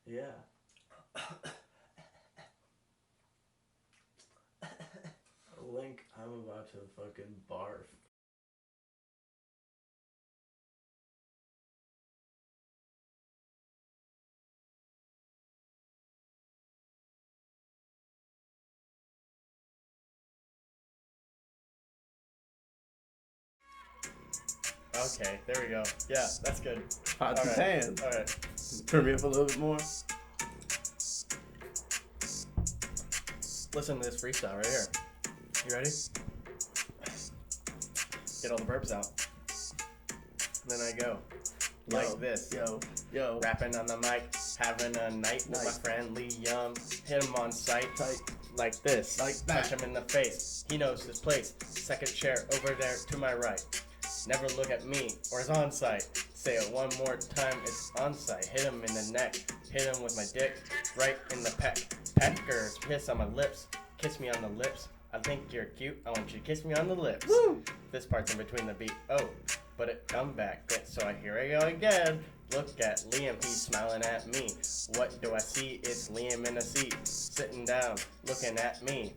Yeah. Link, I'm about to fucking barf. Okay, there we go. Yeah, that's good. Pots and pans. All right. Turn me up a little bit more. Listen to this freestyle right here. You ready? Get all the burps out. Then I go like this. Yo. Rapping on the mic, having a night with my friend Liam. Hit him on sight, Tight. like this. Like that. Punch him in the face. He knows his place. Second chair over there to my right. Never look at me or it's on site. Say it one more time, it's on site. Hit him in the neck. Hit him with my dick right in the peck. Peckers, piss on my lips. Kiss me on the lips. I think you're cute. I want you to kiss me on the lips. Woo! This part's in between the beat. Oh, but it come back. So here I go again. Look at Liam, he's smiling at me. What do I see? It's Liam in a seat, sitting down, looking at me,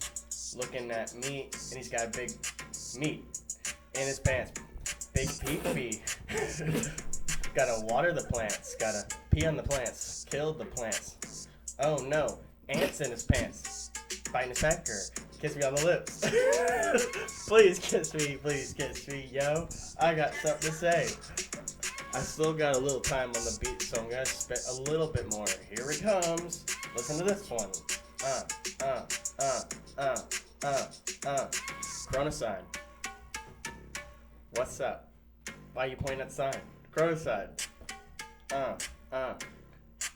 and he's got a big meat in his pants. Big pee-pee. Gotta water the plants, gotta pee on the plants, kill the plants. Oh no, ants in his pants, biting his pecker. Kiss me on the lips. Please kiss me, yo. I got something to say. I still got a little time on the beat, so I'm gonna spit a little bit more. Here it comes. Listen to this one. Corona sign. What's up? Why you pointing at sign? Corona sign.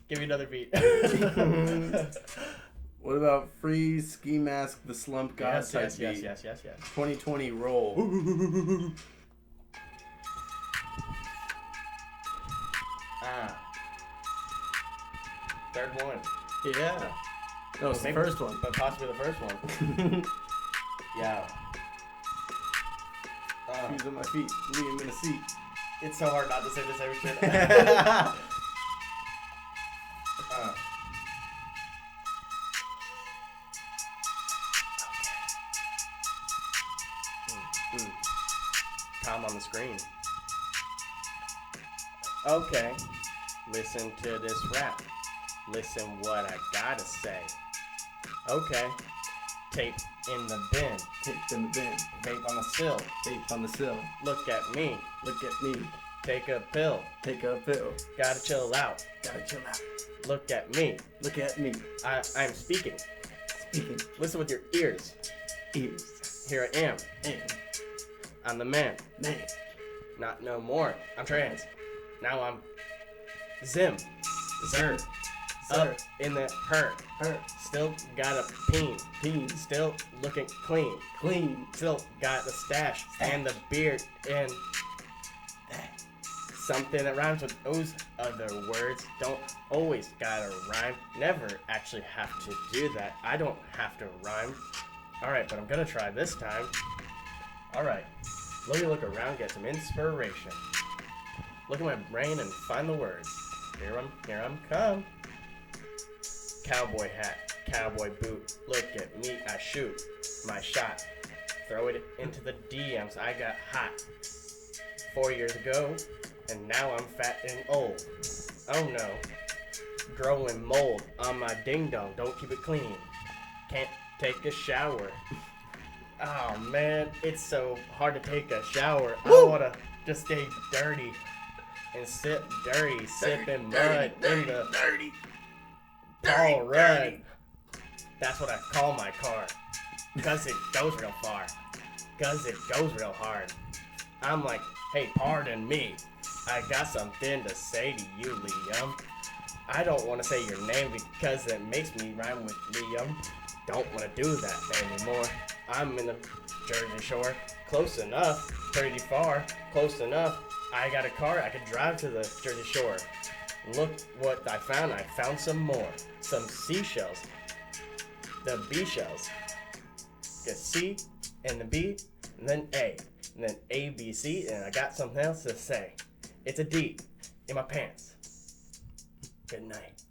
Give me another beat. What about Freeze, Ski Mask, the Slump God type beat? Yes. 2020 roll. Third one. Yeah. That was the first one. But possibly the first one. Yeah. Shoes on my feet, Liam in a seat. It's so hard not to say this every shit. Tom on the screen. Okay. Listen to this rap. Listen what I gotta say. Okay. Tape in the bin. Tape in the bin. Vape on the sill. Tape on the sill. Look at me. Look at me. Take a pill. Take a pill. Gotta chill out. Gotta chill out. Look at me. Look at me. I'm speaking. Speaking. Listen with your ears. Ears. Here I am. And I'm the man. man. Not no more. I'm trans. Now I'm Zim. Zer. Up in the her. Her. Still got a peen. Peen. Still looking clean. Clean. Still got the stash and the beard and That. something that rhymes with those other words. Don't always gotta rhyme. Never actually have to do that. I don't have to rhyme. Alright, but I'm gonna try this time. Alright. Let me look around, get some inspiration. Look at my brain and find the words. Here I'm come. Cowboy hat, cowboy boot. Look at me, I shoot my shot. Throw it into the DMs. I got hot 4 years ago, and now I'm fat and old. Oh no, growing mold on my ding dong. Don't keep it clean. Can't take a shower. Oh man, it's so hard to take a shower. Woo! I wanna just stay dirty and sip dirty, sipping mud in the dirty. Paul Rudd. That's what I call my car. Cause it goes real far. Cause it goes real hard. I'm like, hey, pardon me. I got something to say to you, Liam. I don't want to say your name because it makes me rhyme with Liam. Don't want to do that anymore. I'm in the Jersey Shore. Close enough. Pretty far. Close enough. I got a car. I could drive to the Jersey Shore. Look what I found. I found some more. Some seashells. The B shells. Get C and the B and then A. And then A, B, C. And I got something else to say. It's a D in my pants. Good night.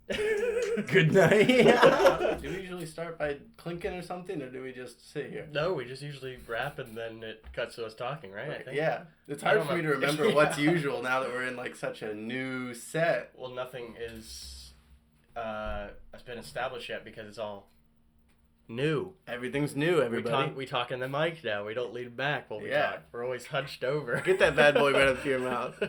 Good night. Do we usually start by clinking or something, or do we just sit here? No, we just usually rap and then it cuts to us talking, right? I think. Yeah. It's I hard don't for me to know. remember Yeah. what's usual now that we're in like such a new set. Well, nothing is has been established yet because it's all new. Everything's new, everybody. We talk in the mic now. We don't lean back while we Yeah. talk. We're always hunched over. Get that bad boy right up to your mouth.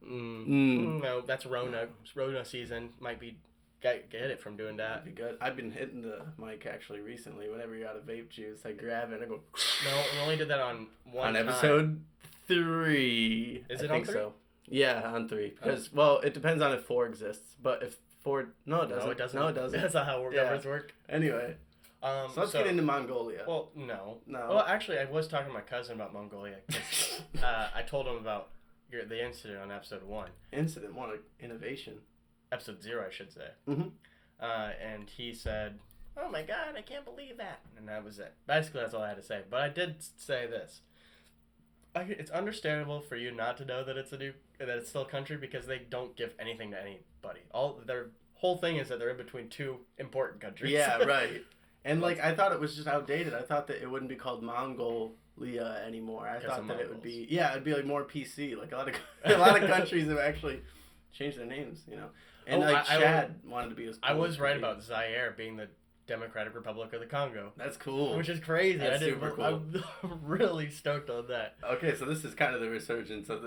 No, that's Rona. Rona season. Might be get it from doing that. That'd be good. I've been hitting the mic actually recently. Whenever you're out of vape juice, I grab it and I go. No, we only did that on one On time. episode 3. Is I it think on 3? so. Yeah, on 3. Because well, it depends on if 4 exists. But if 4, no, it doesn't. No, it doesn't. No, it doesn't. That's not how numbers work. Anyway, so let's get into Mongolia. Well, no. No. Well, actually, I was talking to my cousin about Mongolia. 'Cause, I told him about the incident on episode 1. Incident, more like innovation. Episode 0, I should say. Mhm. And he said, "Oh my God, I can't believe that," and that was it. Basically, that's all I had to say. But I did say this: it's understandable for you not to know that it's still a country because they don't give anything to anybody. All their whole thing is that they're in between 2 important countries. Yeah, right. And like I thought it was just outdated. I thought that it wouldn't be called Mongolia anymore. I thought that it would be it'd be like more PC. Like a lot of countries have actually changed their names, you know. And like Chad wanted to be as cool I was as right could be. about Zaire being the Democratic Republic of the Congo. That's cool. Which is crazy. That's I didn't. super cool. I'm really stoked on that. Okay, so this is kind of the resurgence of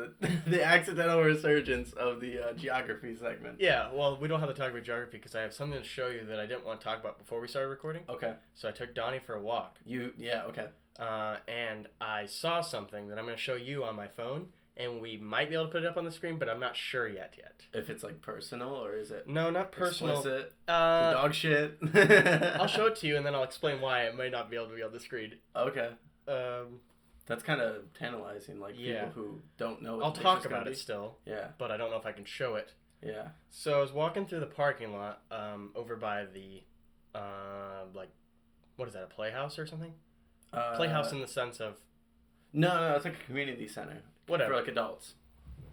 the accidental resurgence of the geography segment. Yeah, well, we don't have to talk about geography because I have something to show you that I didn't want to talk about before we started recording. Okay. So I took Donnie for a walk. Okay. And I saw something that I'm going to show you on my phone, and we might be able to put it up on the screen, but I'm not sure yet. If it's like personal or is it No, not personal. explicit? Uh, Dog shit. I'll show it to you, and then I'll explain why it may not be able to be on the screen. Okay. Um, That's kind of tantalizing, like Yeah. people who don't know. I'll talk about it still, Yeah. but I don't know if I can show it. Yeah. So I was walking through the parking lot over by the, what is that, a playhouse or something? Playhouse in the sense of... No, it's like a community center. Whatever. For like adults.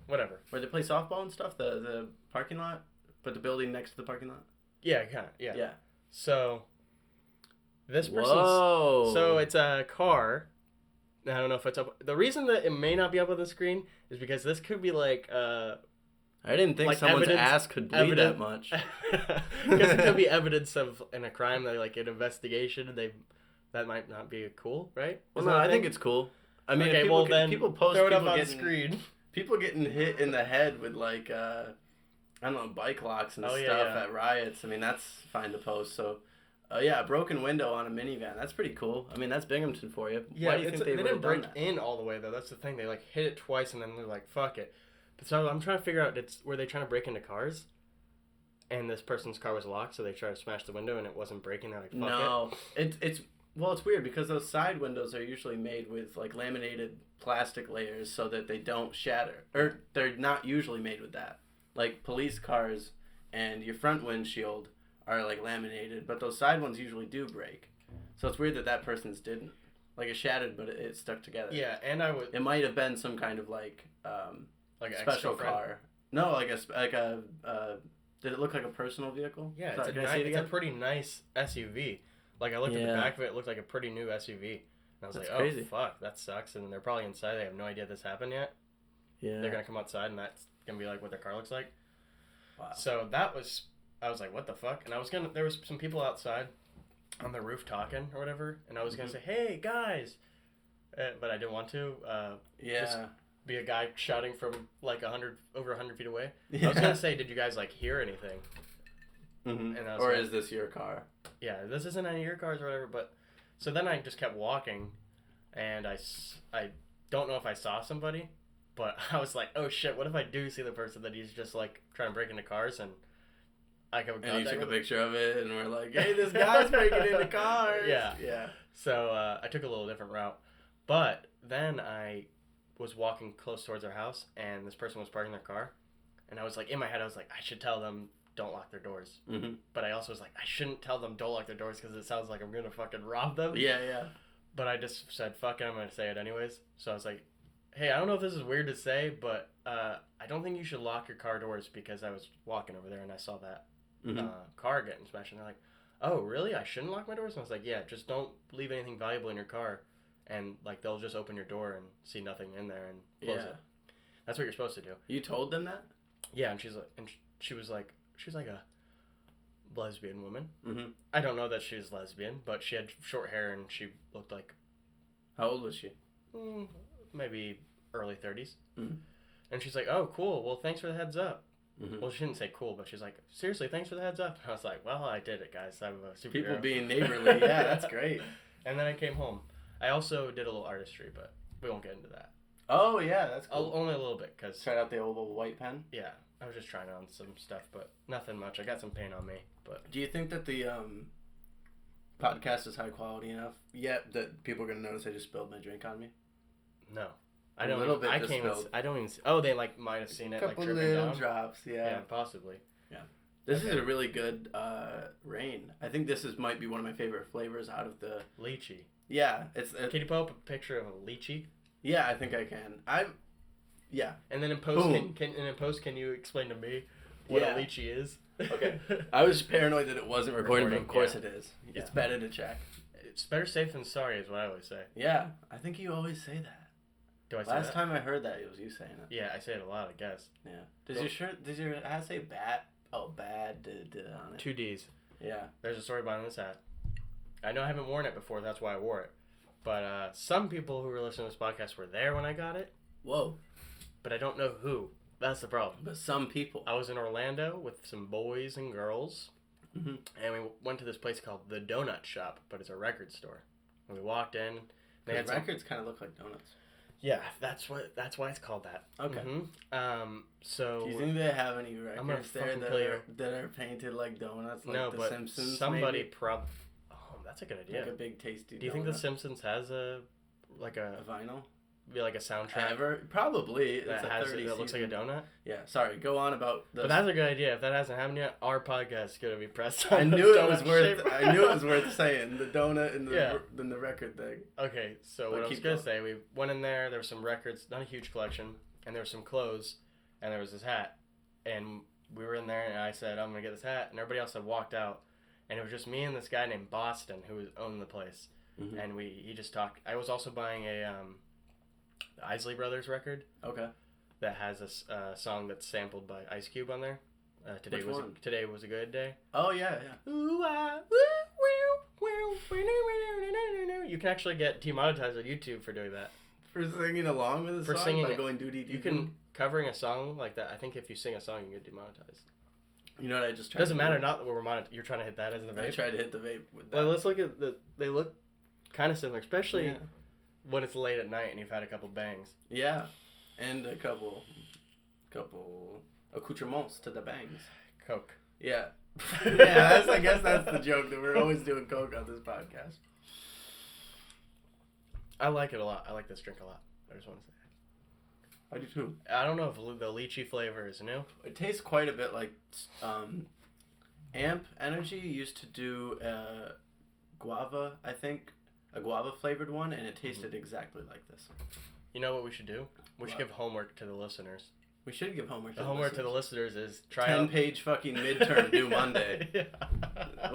Whatever. Where they play softball and stuff, the parking lot? But the building next to the parking lot? Yeah, kind of, yeah. Yeah. So, this person's... Whoa. So it's a car. I don't know if it's up... The reason that it may not be up on the screen is because this could be like... I didn't think like someone's evidence- ass could bleed that much. Because it could be evidence of in a crime, like an investigation, and that might not be cool, right? Well, Isn't no, that a I think thing? it's cool. I mean, okay, if people, well then people post throw it up people on getting, screen. people getting hit in the head with like I don't know, bike locks and Oh, stuff yeah, yeah. at riots. I mean, that's fine to post. So, yeah, a broken window on a minivan. That's pretty cool. I mean, that's Binghamton for you. Yeah, Why do you think they would didn't have done break that? in all the way though. That's the thing. They like hit it twice and then they're like, "Fuck it." But so I'm trying to figure out, were they trying to break into cars? And this person's car was locked, so they tried to smash the window and it wasn't breaking. They're like, "Fuck No, it's weird because those side windows are usually made with like laminated plastic layers so that they don't shatter, or they're not usually made with that. Like police cars and your front windshield are like laminated, but those side ones usually do break. So it's weird that person's didn't. Like it shattered, but it stuck together. it." Yeah, and I would It might have been some kind of like like an special ex-girlfriend. car. No, like a did it look like a personal vehicle? Yeah, Sorry, it's, can I see it it's a again? pretty nice SUV. Like I looked at the Yeah. back of it, it looked like a pretty new SUV. And I was That's like, crazy. "Oh fuck, that sucks." And they're probably inside. They have no idea this happened yet. Yeah. They're gonna come outside, and that's gonna be like what their car looks like. Wow. So I was like, "What the fuck?" And there was some people outside on the roof talking or whatever, and I was gonna say, "Hey guys," but I didn't want to. Yeah. Be a guy shouting from like over 100 feet away. Yeah. I was gonna say, "Did you guys like hear anything?" Mm-hmm. And I was Or like- is this your car? Yeah, this isn't any of your cars or whatever. But so then I just kept walking, and I don't know if I saw somebody, but I was like, "Oh shit! What if I do see the person that he's just like trying to break into cars and I come in And you contact took a with?" picture of it, and we're like, "Hey, this guy's breaking into cars." Yeah. Yeah. So I took a little different route, but then I was walking close towards our house, and this person was parking their car, and I was like, in my head, I was like, I should tell them don't lock their doors, Mm-hmm. but I also was like, I shouldn't tell them don't lock their doors because it sounds like I'm gonna fucking rob them. Yeah, yeah. But I just said fuck it, I'm gonna say it anyways. So I was like, hey, I don't know if this is weird to say, but I don't think you should lock your car doors because I was walking over there and I saw that. car getting smashed. And they're like, "Oh, really? I shouldn't lock my doors?" And I was like, "Yeah, just don't leave anything valuable in your car, and like they'll just open your door and see nothing in there and close it. That's what you're supposed to do." You told them that? Yeah, and she was like a lesbian woman. Mm-hmm. I don't know that she was lesbian, but she had short hair and she looked like How old was she? maybe early 30s. Mm-hmm. And she's like, "Oh, cool. Well, thanks for the heads up." Mm-hmm. Well, she didn't say cool, but she's like, "Seriously, thanks for the heads up." And I was like, "Well, I did it, guys. I'm a superhero." People being neighborly. Yeah, that's great. And then I came home. I also did a little artistry, but we won't get into that. Oh, yeah, that's cool. Only a little bit, because... Tried out the old white pen? Yeah, I was just trying on some stuff, but nothing much. I got some paint on me, but... Do you think that the podcast is high quality enough yet that people are going to notice I just spilled my drink on me? No. A little bit I just can't even... spilled. Oh, they, like, might have seen it, like, Couple dripping little down. drops, Yeah, possibly. This is a really good rain. I think this might be one of my favorite flavors out of the... Lychee. Yeah, Can you pull up a picture of a lychee? Yeah, I think I can. Yeah. And then in post, can you explain to me what a lychee is? Okay. I was paranoid that it wasn't recording, but of course yeah. it is. Yeah. It's better to check. It's better safe than sorry, is what I always say. Yeah, I think you always say that. Do I say Last that? time I heard that, it was you saying it. Yeah, I say it a lot, I guess. Yeah. Does your hat say bat? Oh, bad did on it. 2 Ds. Yeah. There's a story behind this hat. I know I haven't worn it before, that's why I wore it. But some people who were listening to this podcast were there when I got it. Whoa. But I don't know who. That's the problem. But some people. I was in Orlando with some boys and girls. Mm-hmm. And we went to this place called The Donut Shop, but it's a record store. And we walked in. They had records kind of look like donuts. Yeah, that's why it's called that. Okay. Mm-hmm. So. Do you think they have any I'm gonna records there that are painted like donuts, like no, The but Simpsons? somebody probably. Oh, that's a good idea. Like a big tasty. Do you think The Simpsons has a vinyl? Be like a soundtrack? Ever? Probably. That looks like a donut. Yeah. Sorry. Go on about. But that's a good idea. If that hasn't happened yet, our podcast is gonna be pressed. I knew it was worth. I knew it was worth saying the donut and the record thing. Okay, so what I was gonna say, we went in there. There were some records, not a huge collection, and there were some clothes, and there was this hat, and we were in there, and I said, "I'm gonna get this hat," and everybody else had walked out, and it was just me and this guy named Boston who owned the place, and he just talked. I was also buying a the Isley Brothers record. Okay. That has a song that's sampled by Ice Cube on there. Today was a good day. Oh yeah. Ooh, you can actually get demonetized on YouTube for doing that. For singing along with a song? By going doo-dee. You can covering a song like that. I think if you sing a song, you get demonetized. You know what I just tried? Doesn't matter. Not that we're monetized. You're trying to hit that as the vape. I tried to hit the vape with that. Well, let's look at they look kind of similar, especially when it's late at night and you've had a couple bangs. Yeah, and a couple accoutrements to the bangs. Coke. Yeah. Yeah, I guess that's the joke, that we're always doing Coke on this podcast. I like it a lot. I like this drink a lot. I just want to say. I do too. I don't know if the lychee flavor is new. It tastes quite a bit like Amp Energy used to do guava, I think. A guava flavored one, and it tasted exactly like this. You know what we should do? We should give homework to the listeners. We should give homework to the homework to the listeners is try 10-page fucking midterm due Monday.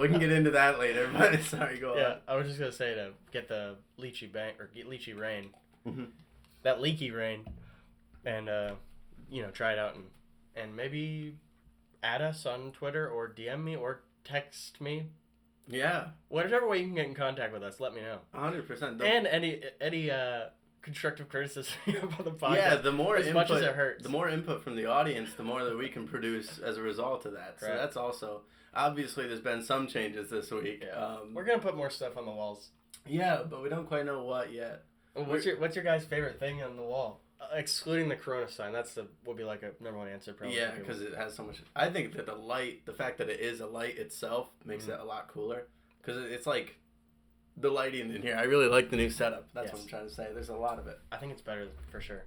We can get into that later, but sorry, go on. Yeah, I was just going to say to get the lychee bank or get lychee rain. Mm-hmm. That leaky rain. And, try it out and maybe add us on Twitter or DM me or text me. Yeah. Whatever way you can get in contact with us, let me know. 100%. And any constructive criticism about the podcast. Yeah, the more as much as it hurts. The more input from the audience, the more that we can produce as a result of that. So that's also obviously there's been some changes this week. Yeah. We're gonna put more stuff on the walls. Yeah, but we don't quite know what yet. What's your guys' favorite thing on the wall? Excluding the Corona sign, would be like a number one answer probably. Yeah, because it has so much. I think that the fact that it is a light itself makes it a lot cooler. Because it's like the lighting in here. I really like the new setup. That's what I'm trying to say. There's a lot of it. I think it's better for sure.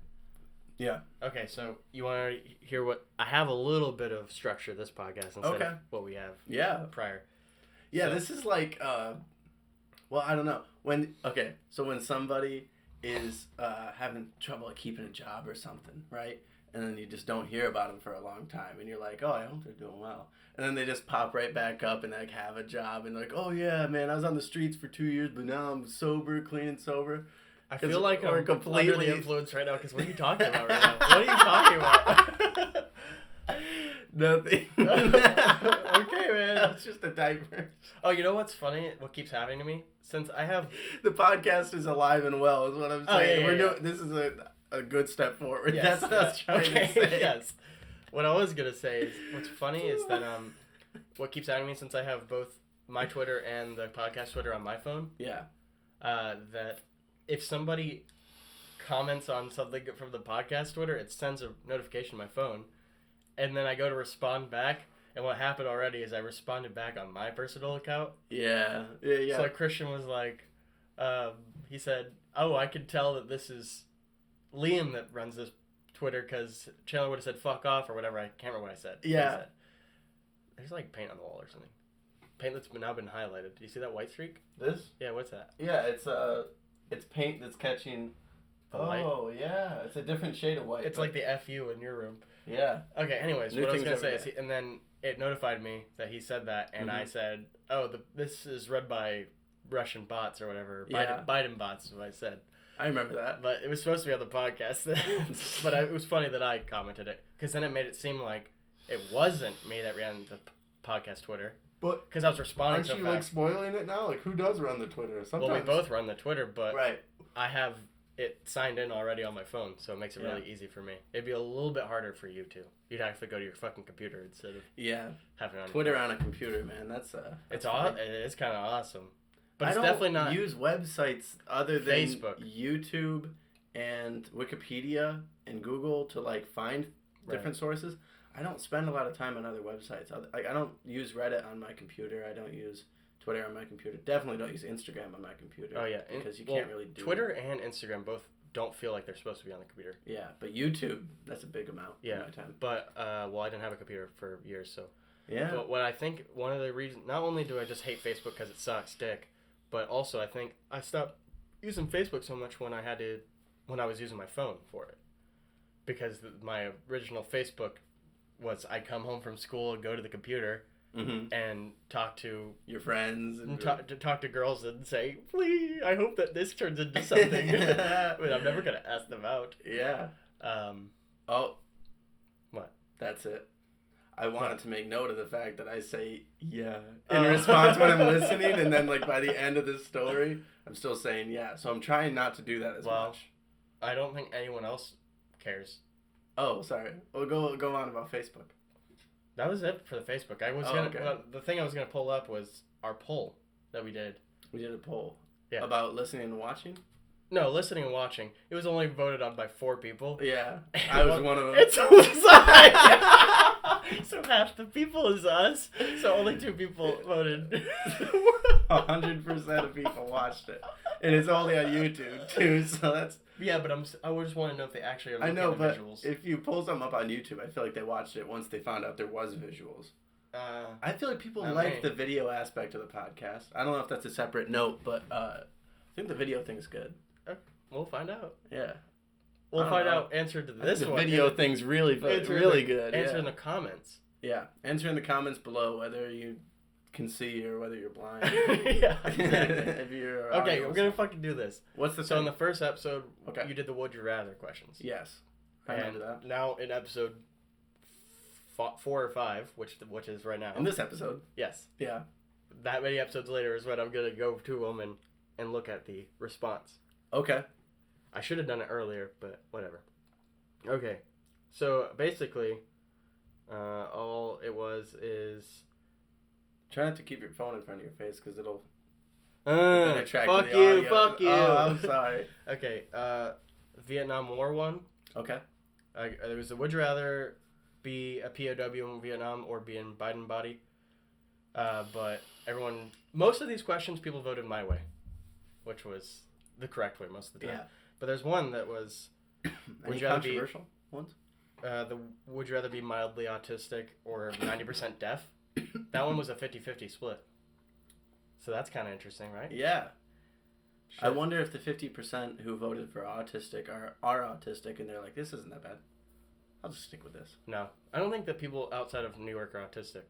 Yeah. Okay, so you want to hear what I have a little bit of structure this podcast instead of what we have prior. Yeah, so, this is like well, I don't know. When somebody is having trouble keeping a job or something, right? and then you just don't hear about them for a long time, and you're like, oh, I hope they're doing well. And then they just pop right back up and like have a job and like, oh yeah, man, I was on the streets for 2 years, but now I'm sober, clean and sober. I feel like we're I'm completely under the influence right now, because what are you talking about right now? What are you talking about? Nothing. Okay, man. That's just a diaper. Oh, you know what's funny? What keeps happening to me? Since I have... The podcast is alive and well, is what I'm Oh, saying. yeah, We're yeah. doing. This is a good step forward. Yes, That's what I was trying to say. Yes. What I was gonna say is, what's funny is that what keeps happening to me, since I have both my Twitter and the podcast Twitter on my phone, Yeah. that if somebody comments on something from the podcast Twitter, it sends a notification to my phone, and then I go to respond back, and what happened already is I responded back on my personal account. Yeah. Yeah. So Christian was like, he said, oh, I could tell that this is Liam that runs this Twitter, because Chandler would have said fuck off or whatever. I can't remember what I said. Yeah. He said, there's like paint on the wall or something. Paint that's now been highlighted. Do you see that white streak? This? Yeah, what's that? Yeah, it's paint that's catching. The light? Oh yeah, it's a different shade of white. It's like the FU in your room. Yeah. Okay, anyways, New what I was things going to say every is, and then it notified me that he said that, and I Mhm. said, oh, this is read by Russian bots or whatever. Yeah. Biden bots is what I said. I remember that. But it was supposed to be on the podcast. But it was funny that I commented it, because then it made it seem like it wasn't me that ran the podcast Twitter, But because I was responding aren't so you fast. like spoiling it now? Like who does run the Twitter? Sometimes. Well, we both run the Twitter, but Right. I have it signed in already on my phone, so it makes it Yeah. really easy for me. It'd be a little bit harder for you too. You'd have to go to your fucking computer instead of Yeah. having it on Twitter your on a computer, man. That's It's funny. It's kind of awesome, but I it's don't definitely not. use websites other than Facebook. YouTube and Wikipedia and Google to like find Right. different sources. I don't spend a lot of time on other websites. I don't use Reddit on my computer. I don't use Twitter on my computer. Definitely don't use Instagram on my computer. Oh yeah, because you can't really do Twitter and Instagram both don't feel like they're supposed to be on the computer. Yeah, but YouTube, that's a big amount Yeah, of my time. but well, I didn't have a computer for years, so. Yeah. But what I think one of the reasons, not only do I just hate Facebook because it sucks dick, but also I think I stopped using Facebook so much when I was using my phone for it, because my original Facebook was I come home from school and go to the computer Mm-hmm. and talk to Your friends and talk to girls and say, please, I hope that this turns into something. But I'm never gonna ask them out. Yeah. Um, Oh. What? That's it. I wanted to make note of the fact that I say yeah Oh. in response when I'm listening, and then like by the end of the story, I'm still saying yeah. So I'm trying not to do that as Well, much. I don't think anyone else cares. Oh, sorry. Well, go on about Facebook. That was it for the Facebook. I was Oh, gonna. okay. Well, the thing I was gonna pull up was our poll that we did. We did a poll Yeah. about listening and watching. No, listening and watching. It was only voted on by 4 people. Yeah, I was one of them. It's us. So half the people is us. So only 2 people voted. 100% of people watched it, and it's only on YouTube too. So that's. Yeah, but I just want to know if they actually are I looking know, at the but visuals. if you pull something up on YouTube, I feel like they watched it once they found out there was visuals. I feel like people Not like me. the video aspect of the podcast. I don't know if that's a separate note, but I think the video thing's good. We'll find out. Yeah. We'll I don't find know. out answer to I think this the one. video thing's really good. Answer Yeah. in the comments. Yeah. Answer in the comments below whether you can see or whether you're blind. Yeah, exactly. If you're Okay, audio. we're gonna fucking do this. What's the So in thing? the first episode, Okay. you did the would you rather questions. Yes. I And remember that. now in episode 4 or 5, which is right now. In this episode. Yes. Yeah. That many episodes later is when I'm gonna go to them and look at the response. Okay. I should have done it earlier, but whatever. Okay, so basically, all it was is. Try not to keep your phone in front of your face because it'll attract Fuck the you, audio. fuck you. Oh, I'm sorry. Okay, Vietnam War one. Okay. There was a would you rather be a POW in Vietnam or be in Biden body? But most of these questions, people voted my way, which was the correct way most of the time. Yeah. But there's one that was, Any you rather be- controversial ones? would you rather be mildly autistic or 90% deaf? That one was a 50-50 split. So that's kind of interesting, right? Yeah. Shit. I wonder if the 50% who voted for autistic are autistic and they're like, this isn't that bad. I'll just stick with this. No, I don't think that people outside of New York are autistic.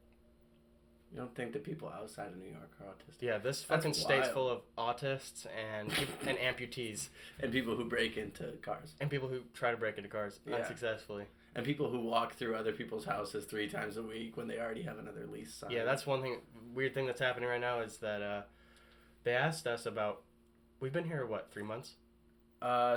You don't think that people outside of New York are autistic? Yeah, this That's fucking state's wild. full of autists and and amputees And people who break into cars. and people who try to break into cars Yeah. unsuccessfully. And people who walk through other people's houses 3 times a week when they already have another lease signed. Yeah, that's one weird thing that's happening right now is that they asked us about. We've been here what 3 months?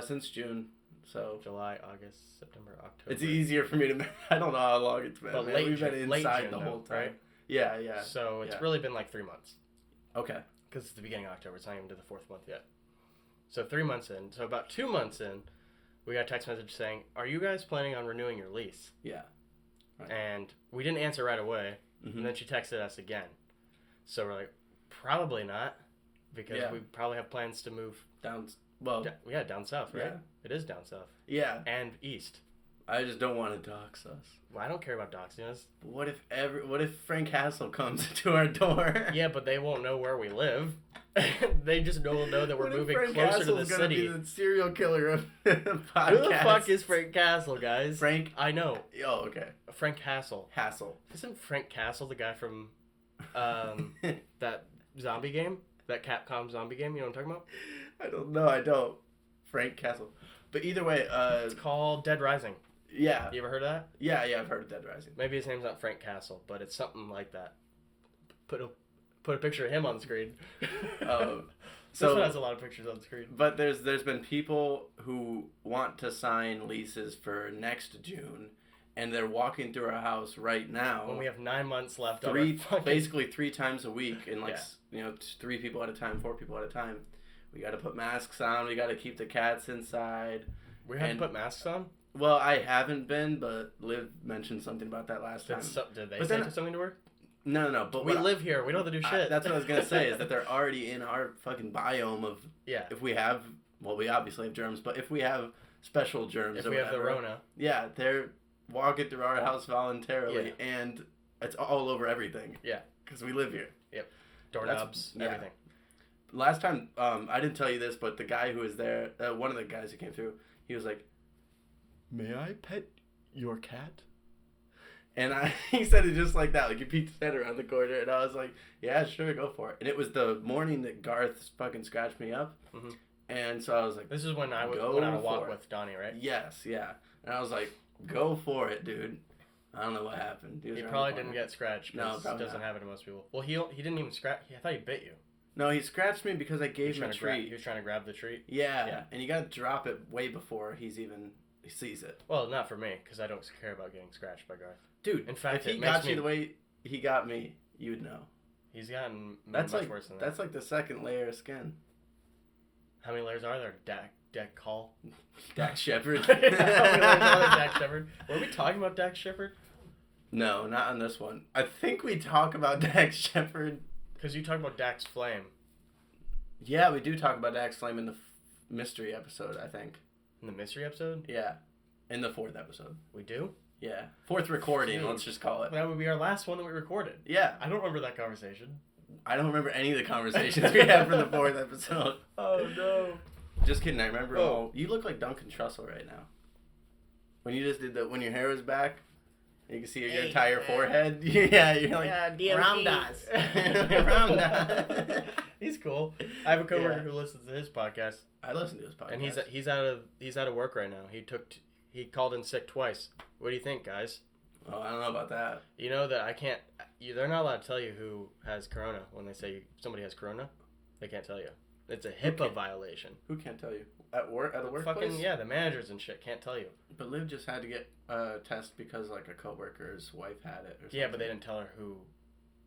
Since June. So July, August, September, October. it's easier for me to. I don't know how long it's been. But man. late We've been June- late inside June, the whole though, time. right? Yeah, yeah. So it's yeah. really been like 3 months Okay. because it's the beginning of October. It's not even to the 4th month yet. So 3 months in. So about 2 months in, we got a text message saying, "Are you guys planning on renewing your lease?" Yeah. Right. And we didn't answer right away. Mhm. And then she texted us again. So we're like, probably not, because Yeah. we probably have plans to move. Down. Well. Down south, right? Yeah. It is down south Yeah. and east. I just don't want to dox us. Well, I don't care about doxing us. But what if Frank Castle comes to our door? Yeah, but they won't know where we live. They just will know that we're What if moving Frank closer Castle's to the gonna city. be the serial killer of the podcast. Who the fuck is Frank Castle, guys? Frank? I know. Oh, okay. Frank Castle. Hassle. Isn't Frank Castle the guy from that zombie game? That Capcom zombie game? You know what I'm talking about? I don't know. I don't. Frank Castle. But either way, It's called Dead Rising. yeah, You ever heard of that? yeah. I've heard of Dead Rising. Maybe his name's not Frank Castle, but it's something like that. Put a picture of him on the screen. This So, one has a lot of pictures on the screen. but there's been people who want to sign leases for next June, and they're walking through our house right now. When we have 9 months left basically 3 times a week, and like Yeah. 3 people at a time, 4 people at a time. We got to put masks on. We got to keep the cats inside. we have and- to put masks on. Well, I haven't been, but Liv mentioned something about that last time. Did they But say then- something to her? No. But We what live here. We don't have to do shit. that's what I was gonna say is that they're already in our fucking biome of yeah. if we have. Well, we obviously have germs, but if we have special germs, If or we have the whatever, Rona. yeah, they're walking through our house voluntarily, Yeah. and it's all over everything. Yeah. Because we live here. Doorknobs, yeah. everything. Last time, I didn't tell you this, but the guy who was there, one of the guys who came through, he was like, "May I pet your cat?" And he said it just like that, like he peeked his head around the corner, and I was like, "Yeah, sure, go for it." And it was the morning that Garth fucking scratched me up, Mhm. and so I was like, This is when I went Go on a walk for it. with Donnie, right? "Yes, yeah," and I was like, "Go for it, dude." I don't know what happened. He was around probably the didn't corner. get scratched. No, No, probably doesn't not. happen to most people. Well, he didn't even scratch. I thought he bit you. No, he scratched me because I He gave was him a trying to grab. treat. He was trying to grab the treat. Yeah, Yeah. and you gotta drop it way before he sees it. Well, not for me, because I don't care about getting scratched by Garth. Dude, In fact, if he it makes got me- you the way he got me, you'd know. He's gotten That's much like worse than that's that. like the second layer of skin. How many layers are there? Dak Call. Dax Shepard. How many layers are there? Dak Shepard. Were we talking about Dak Shepard? No, not on this one. I think we talk about Dax Shepard. Because you talked about Dax Flame Yeah, we do talk about Dax Flame in the mystery episode, I think. in the mystery episode. Yeah. In the 4th episode. We do. Yeah. 4th recording, Huge. let's just call it. That would be our last one that we recorded. Yeah. I don't remember that conversation. I don't remember any of the conversations we had for the 4th episode. Oh no. Just kidding, I remember Oh. all. You look like Duncan Trussell right now. When you just did when your hair was back, you can see your Hey, entire man. forehead. Yeah, you're like, Ramdas. Ramdas. He's cool. I have a coworker Yeah. who listens to his podcast, I listen to his podcast. and he's out of work right now. He called in sick twice. What do you think, guys? Oh, I don't know about that. You know that I can't. They're not allowed to tell you who has corona when they say somebody has corona. They can't tell you. It's a HIPAA Okay. violation. Who can't tell you? At work, at the workplace? Fucking yeah, the managers and shit can't tell you. But Liv just had to get a test because like a coworker's wife had it or something. Yeah, but they didn't tell her who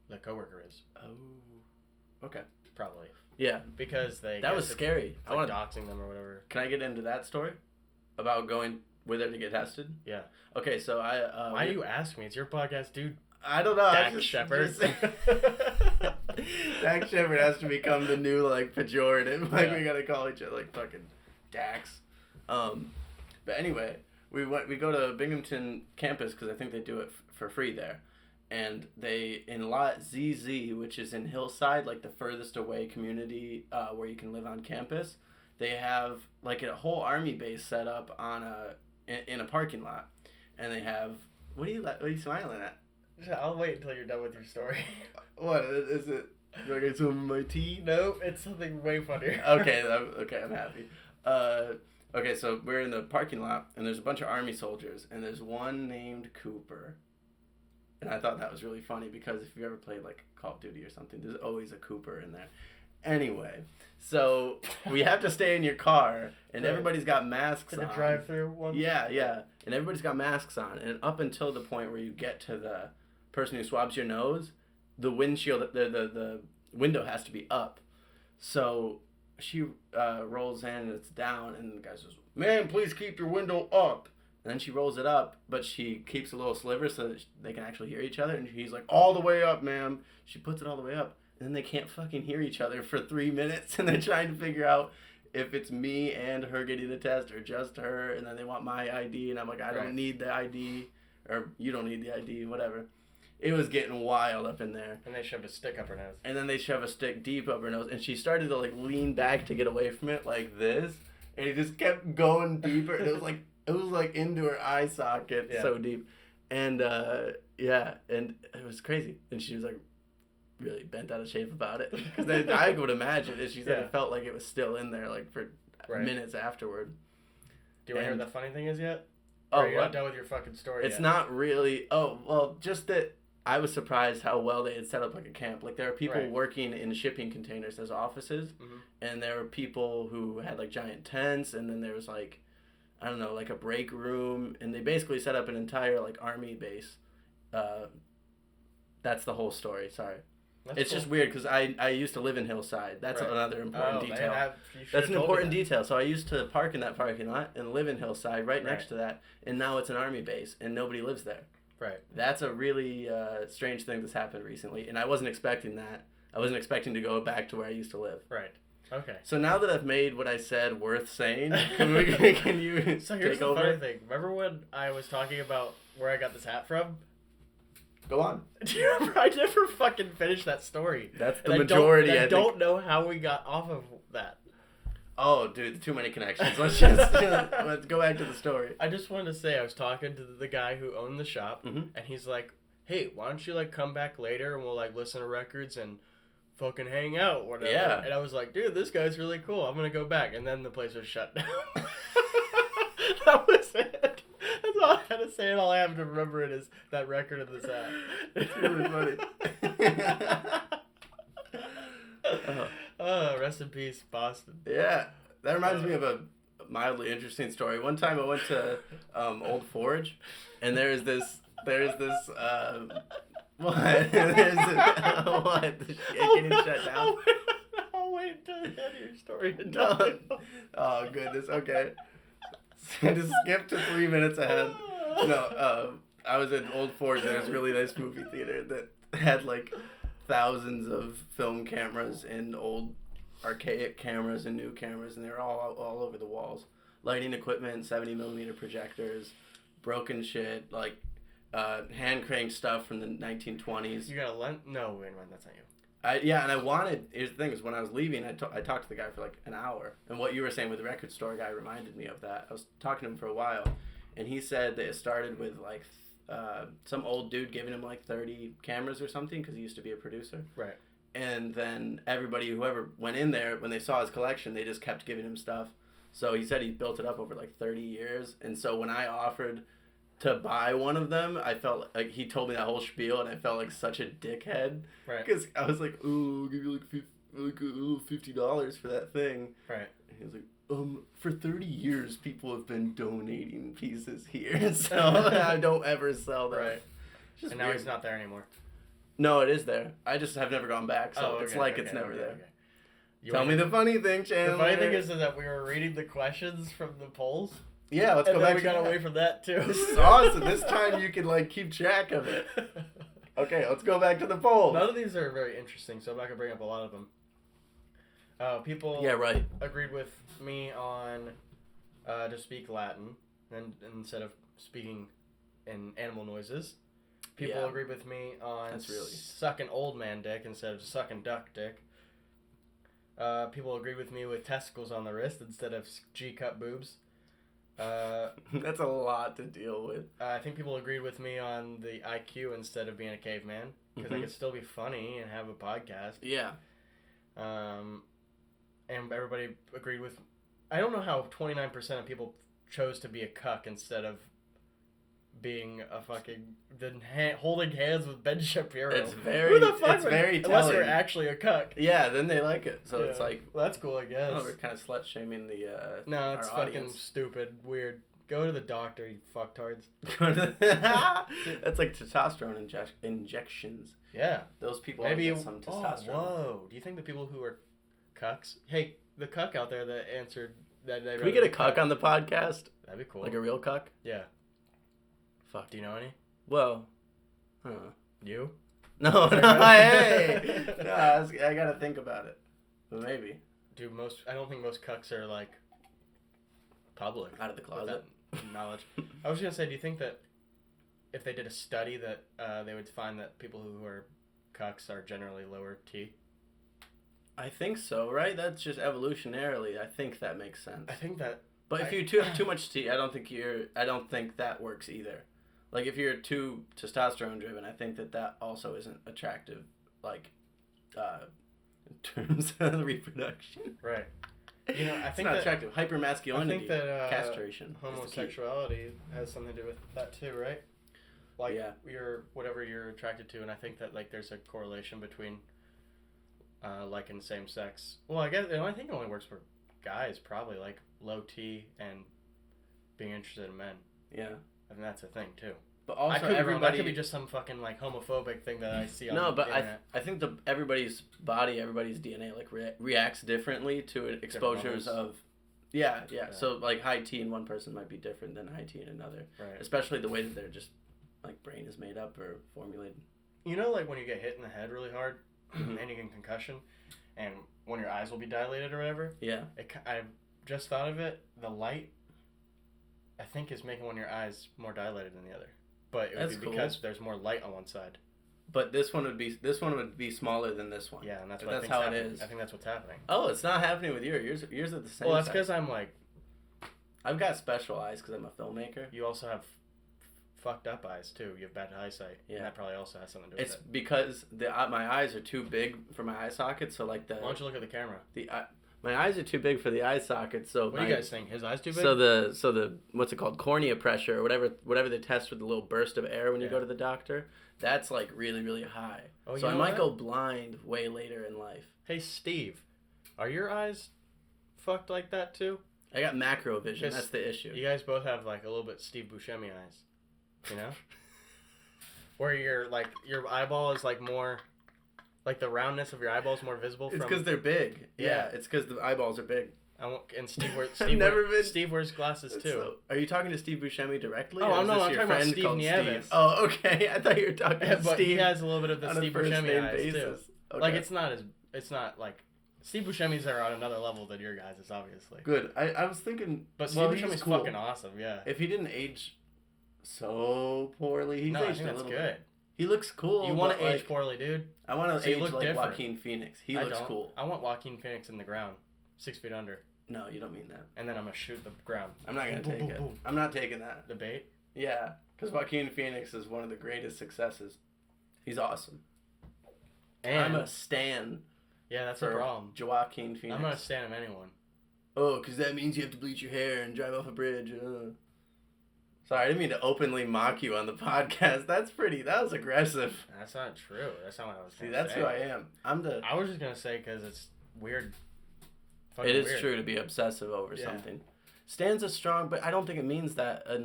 the coworker is. Oh. Okay. Probably Yeah. because they. That was guess it's scary. I like want. doxing them or whatever. Can I get into that story? About going with her to get tested? Yeah. Okay, so I. Why do you ask me? It's your podcast, dude. I don't know. I Dax just- Shepard. Dax Shepard has to become the new like pejorative. Like Yeah. we gotta call each other like fucking Dax. But anyway, we go to Binghamton campus because I think they do it for free there, and they in Lot ZZ, which is in Hillside, like the furthest away community where you can live on campus. They have like a whole army base set up on in a parking lot. and they have. What are you smiling at? I'll wait until you're done with your story. What is it? Do I get some of my tea? Nope, it's something way funnier. Okay, I'm happy. Okay, so we're in the parking lot, and there's a bunch of army soldiers, and there's one named Cooper. And I thought that was really funny because if you ever played like Call of Duty or something, there's always a Cooper in there. Anyway, so we have to stay in your car, and Right. everybody's got masks In on. a drive-through one. Yeah, and everybody's got masks on, and up until the point where you get to the person who swabs your nose, the windshield, the window has to be up. So she rolls in, and it's down, and the guy says, "Man, please keep your window up." And then she rolls it up, but she keeps a little sliver so that they can actually hear each other. And he's like, "All the way up, ma'am." She puts it all the way up. And then they can't fucking hear each other for 3 minutes. And they're trying to figure out if it's me and her getting the test or just her. And then they want my ID. And I'm like, I don't need the ID. Or you don't need the ID, whatever. It was getting wild up in there. And they shoved a stick up her nose. And then they shove a stick deep up her nose. And she started to like lean back to get away from it like this. And it just kept going deeper. And it was like into her eye socket, so deep. And and it was crazy. And she was like really bent out of shape about it. Because I would imagine that she said it felt like it was still in there like for minutes afterward. Do you want to hear what the funny thing is yet? Oh, you're not done with your fucking story It's yet? not really. Oh, well, just that I was surprised how well they had set up like a camp. Like there are people working in shipping containers as offices, and there were people who had like giant tents, and then there was like, I don't know, like a break room, and they basically set up an entire like army base. That's the whole story. Sorry. It's just weird because I used to live in Hillside. That's another important detail. That's an important detail. So I used to park in that parking lot and live in Hillside right next to that, and now it's an army base and nobody lives there. Right. That's a really strange thing that's happened recently, and I wasn't expecting that. I wasn't expecting to go back to where I used to live. Right. Okay. So now that I've made what I said worth saying, can you So here's take the over? funny thing. Remember when I was talking about where I got this hat from? Go on. Do you remember? I never fucking finished that story. That's the majority. I don't know how we got off of that. Oh, dude, too many connections. Let's go back to the story. I just wanted to say I was talking to the guy who owned the shop, and he's like, "Hey, why don't you like come back later and we'll like listen to records and fucking hang out, whatever." Yeah. And I was like, "Dude, this guy's really cool. I'm gonna go back." And then the place was shut down. That was it. That's all I had to say, and all I have to remember it is that record of this hat. It's really funny. Rest in peace, Boston. Yeah, that reminds me of a mildly interesting story. One time I went to Old Forge, and there's this what? What? Getting shut down. I'll wait until the end of your story to No. tell you. Oh goodness. Okay. So just skip to 3 minutes ahead. No, I was in Old Forge, and there's a really nice movie theater that had like thousands of film cameras and old archaic cameras and new cameras, and they're all over the walls. Lighting equipment, 70mm projectors, broken shit, like hand cranked stuff from the 1920s. You got a lens? No, wait a minute, that's not you. And I wanted. Here's the thing: is when I was leaving, I talked to the guy for like an hour, and what you were saying with the record store guy reminded me of that. I was talking to him for a while, and he said that it started with like some old dude giving him like 30 cameras or something because he used to be a producer. Right. And then whoever went in there, when they saw his collection, they just kept giving him stuff. So he said he built it up over like 30 years, and so when I offered to buy one of them, I felt like he told me that whole spiel, and I felt like such a dickhead. Right. Because I was like, "Ooh, I'll give you like $50 for that thing." Right. And he was like, for 30 years, people have been donating pieces here, so I don't ever sell them. Right. Just And now weird. he's not there anymore. No, it is there. I just have never gone back, so it's like it's never there. Tell me the funny thing, Chandler. The funny thing is that we were reading the questions from the polls. Yeah, let's and go then back. we got away from that too. This is awesome. This time you can like keep track of it. Okay, let's go back to the poll. None of these are very interesting, so I'm not gonna bring up a lot of them. People agreed with me on to speak Latin and instead of speaking in animal noises. People agreed with me on sucking old man dick instead of sucking duck dick. People agreed with me with testicles on the wrist instead of G-cup boobs. That's a lot to deal with. I think people agreed with me on the IQ instead of being a caveman because I could still be funny and have a podcast. Yeah. And everybody agreed with. I don't know how 29% of people chose to be a cuck instead of being a fucking holding hands with Ben Shapiro. It's very. Who the fuck It's would, very unless telling. you're actually a cuck. Yeah, then they like it. So it's like, well, that's cool, I guess. oh, we're kind of slut shaming the. No, it's our fucking audience. stupid, weird. Go to the doctor, you fucktards. That's like testosterone injections. Yeah. Those people Maybe get some testosterone. Whoa. Do you think the people who are cucks? Hey, the cuck out there that answered that. Can we get a cuck on the podcast? That'd be cool. Like a real cuck? Yeah. Fuck. Do you know any? Well, You? No, hey! No, I gotta think about it. But maybe. I don't think most cucks are like public. Out of the with closet. that knowledge. I was gonna say, do you think that if they did a study that they would find that people who are cucks are generally lower T? I think so, right? That's just evolutionarily. I think that makes sense. I think that. But if you have too much T, I don't think that works either. Like if you're too testosterone driven, I think that also isn't attractive. Like, in terms of reproduction. Right. You know, I It's think not that attractive. Hypermasculinity. I think that castration. homosexuality has something to do with that too, right? Like Yeah. whatever you're attracted to, and I think that like there's a correlation between liking same sex. Well, I guess I think it only works for guys, probably like low T and being interested in men. Yeah. I think that's a thing too. But also I could everybody. that could be just some fucking like homophobic thing that I see on No, the but internet. I think everybody's body, everybody's DNA like reacts differently to exposures levels. of. Yeah. So like high T in one person might be different than high T in another. Right. Especially the way that their just like brain is made up or formulated. You know, like when you get hit in the head really hard Mhm. and you get concussion, and when your eyes will be dilated or whatever. Yeah. I just thought of it. The light, I think, is making one of your eyes more dilated than the other. But it would That's be cool. because there's more light on one side. But this one would be smaller than this one. Yeah, and that's If what I that's think's how it happening. is. I think that's what's happening. Oh, it's not happening with yours. Yours are the same. Well, that's size. because I'm like, I've got special eyes because I'm a filmmaker. you also have fucked up eyes too. You have bad eyesight. Yeah. And that probably also has something to do with It's it. because my eyes are too big for my eye socket. So like Why don't you look at the camera? my eyes are too big for the eye socket. So What do you guys think? His eyes too big? So the what's it called, cornea pressure or whatever they test with the little burst of air when you go to the doctor, that's like really really high. Oh, so you I know might what? go blind way later in life. Hey, Steve, are your eyes fucked like that too? I got macro vision. Just- That's the issue. You guys both have like a little bit Steve Buscemi eyes, you know? Where your eyeball is like more, like the roundness of your eyeball is more visible. It's from. because they're big. Yeah, Yeah. it's because the eyeballs are big. And Steve wears I've Steve wears glasses too. So, are you talking to Steve Buscemi directly? Oh, or is no, this I'm your talking about friend Steve called Nieves. Steve? Oh, okay. I thought you were talking to but Steve. he has a little bit of the on Steve a first Buscemi name eyes basis. too. Okay. Like it's not like Steve Buscemi's are on another level than your guys' obviously. Good. I was thinking, But Steve well, he's Buscemi's cool. fucking awesome. Yeah. If he didn't age so poorly, he's No, I aged think a that's little good. bit. He looks cool. You want but, to age like, poorly, dude? I want to So you age look like different. Joaquin Phoenix. He I looks don't. cool. I want Joaquin Phoenix in the ground, 6 feet under, No, you don't mean that. and then I'm gonna shoot the ground. I'm not gonna Boom, take boom, it. boom. I'm not taking that. Debate. Yeah, because Joaquin Phoenix is one of the greatest successes. He's awesome. And I'm a stan yeah, that's for a problem. Joaquin Phoenix. I'm not a stan of anyone. Oh, because that means you have to bleach your hair and drive off a bridge. Sorry, I didn't mean to openly mock you on the podcast. That was aggressive. That's not true. That's not what I was See, gonna that's say. who I am. I was just gonna say because it's weird. It is weird. true to be obsessive over Yeah. something. Stan's a strong, but I don't think it means that in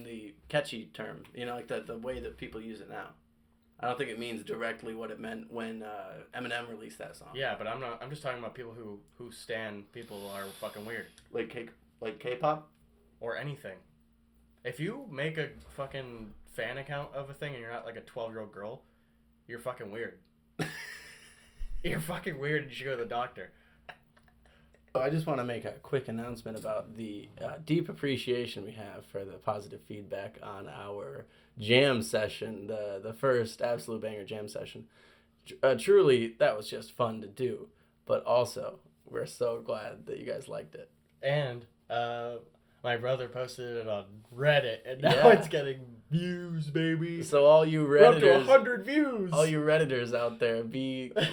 the catchy term. You know, like the way that people use it now. I don't think it means directly what it meant when Eminem released that song. Yeah, but I'm not. I'm just talking about people who stan people are fucking weird Like K-pop. or anything. If you make a fucking fan account of a thing and you're not like a 12-year-old girl, you're fucking weird. You're fucking weird and you should go to the doctor. Oh, I just want to make a quick announcement about the deep appreciation we have for the positive feedback on our jam session, the first Absolute Banger jam session. Truly, that was just fun to do, but also we're so glad that you guys liked it. And My brother posted it on Reddit, and now Yeah. it's getting views, baby. So all you We're up to Redditors, 100 views. all you Redditors out there,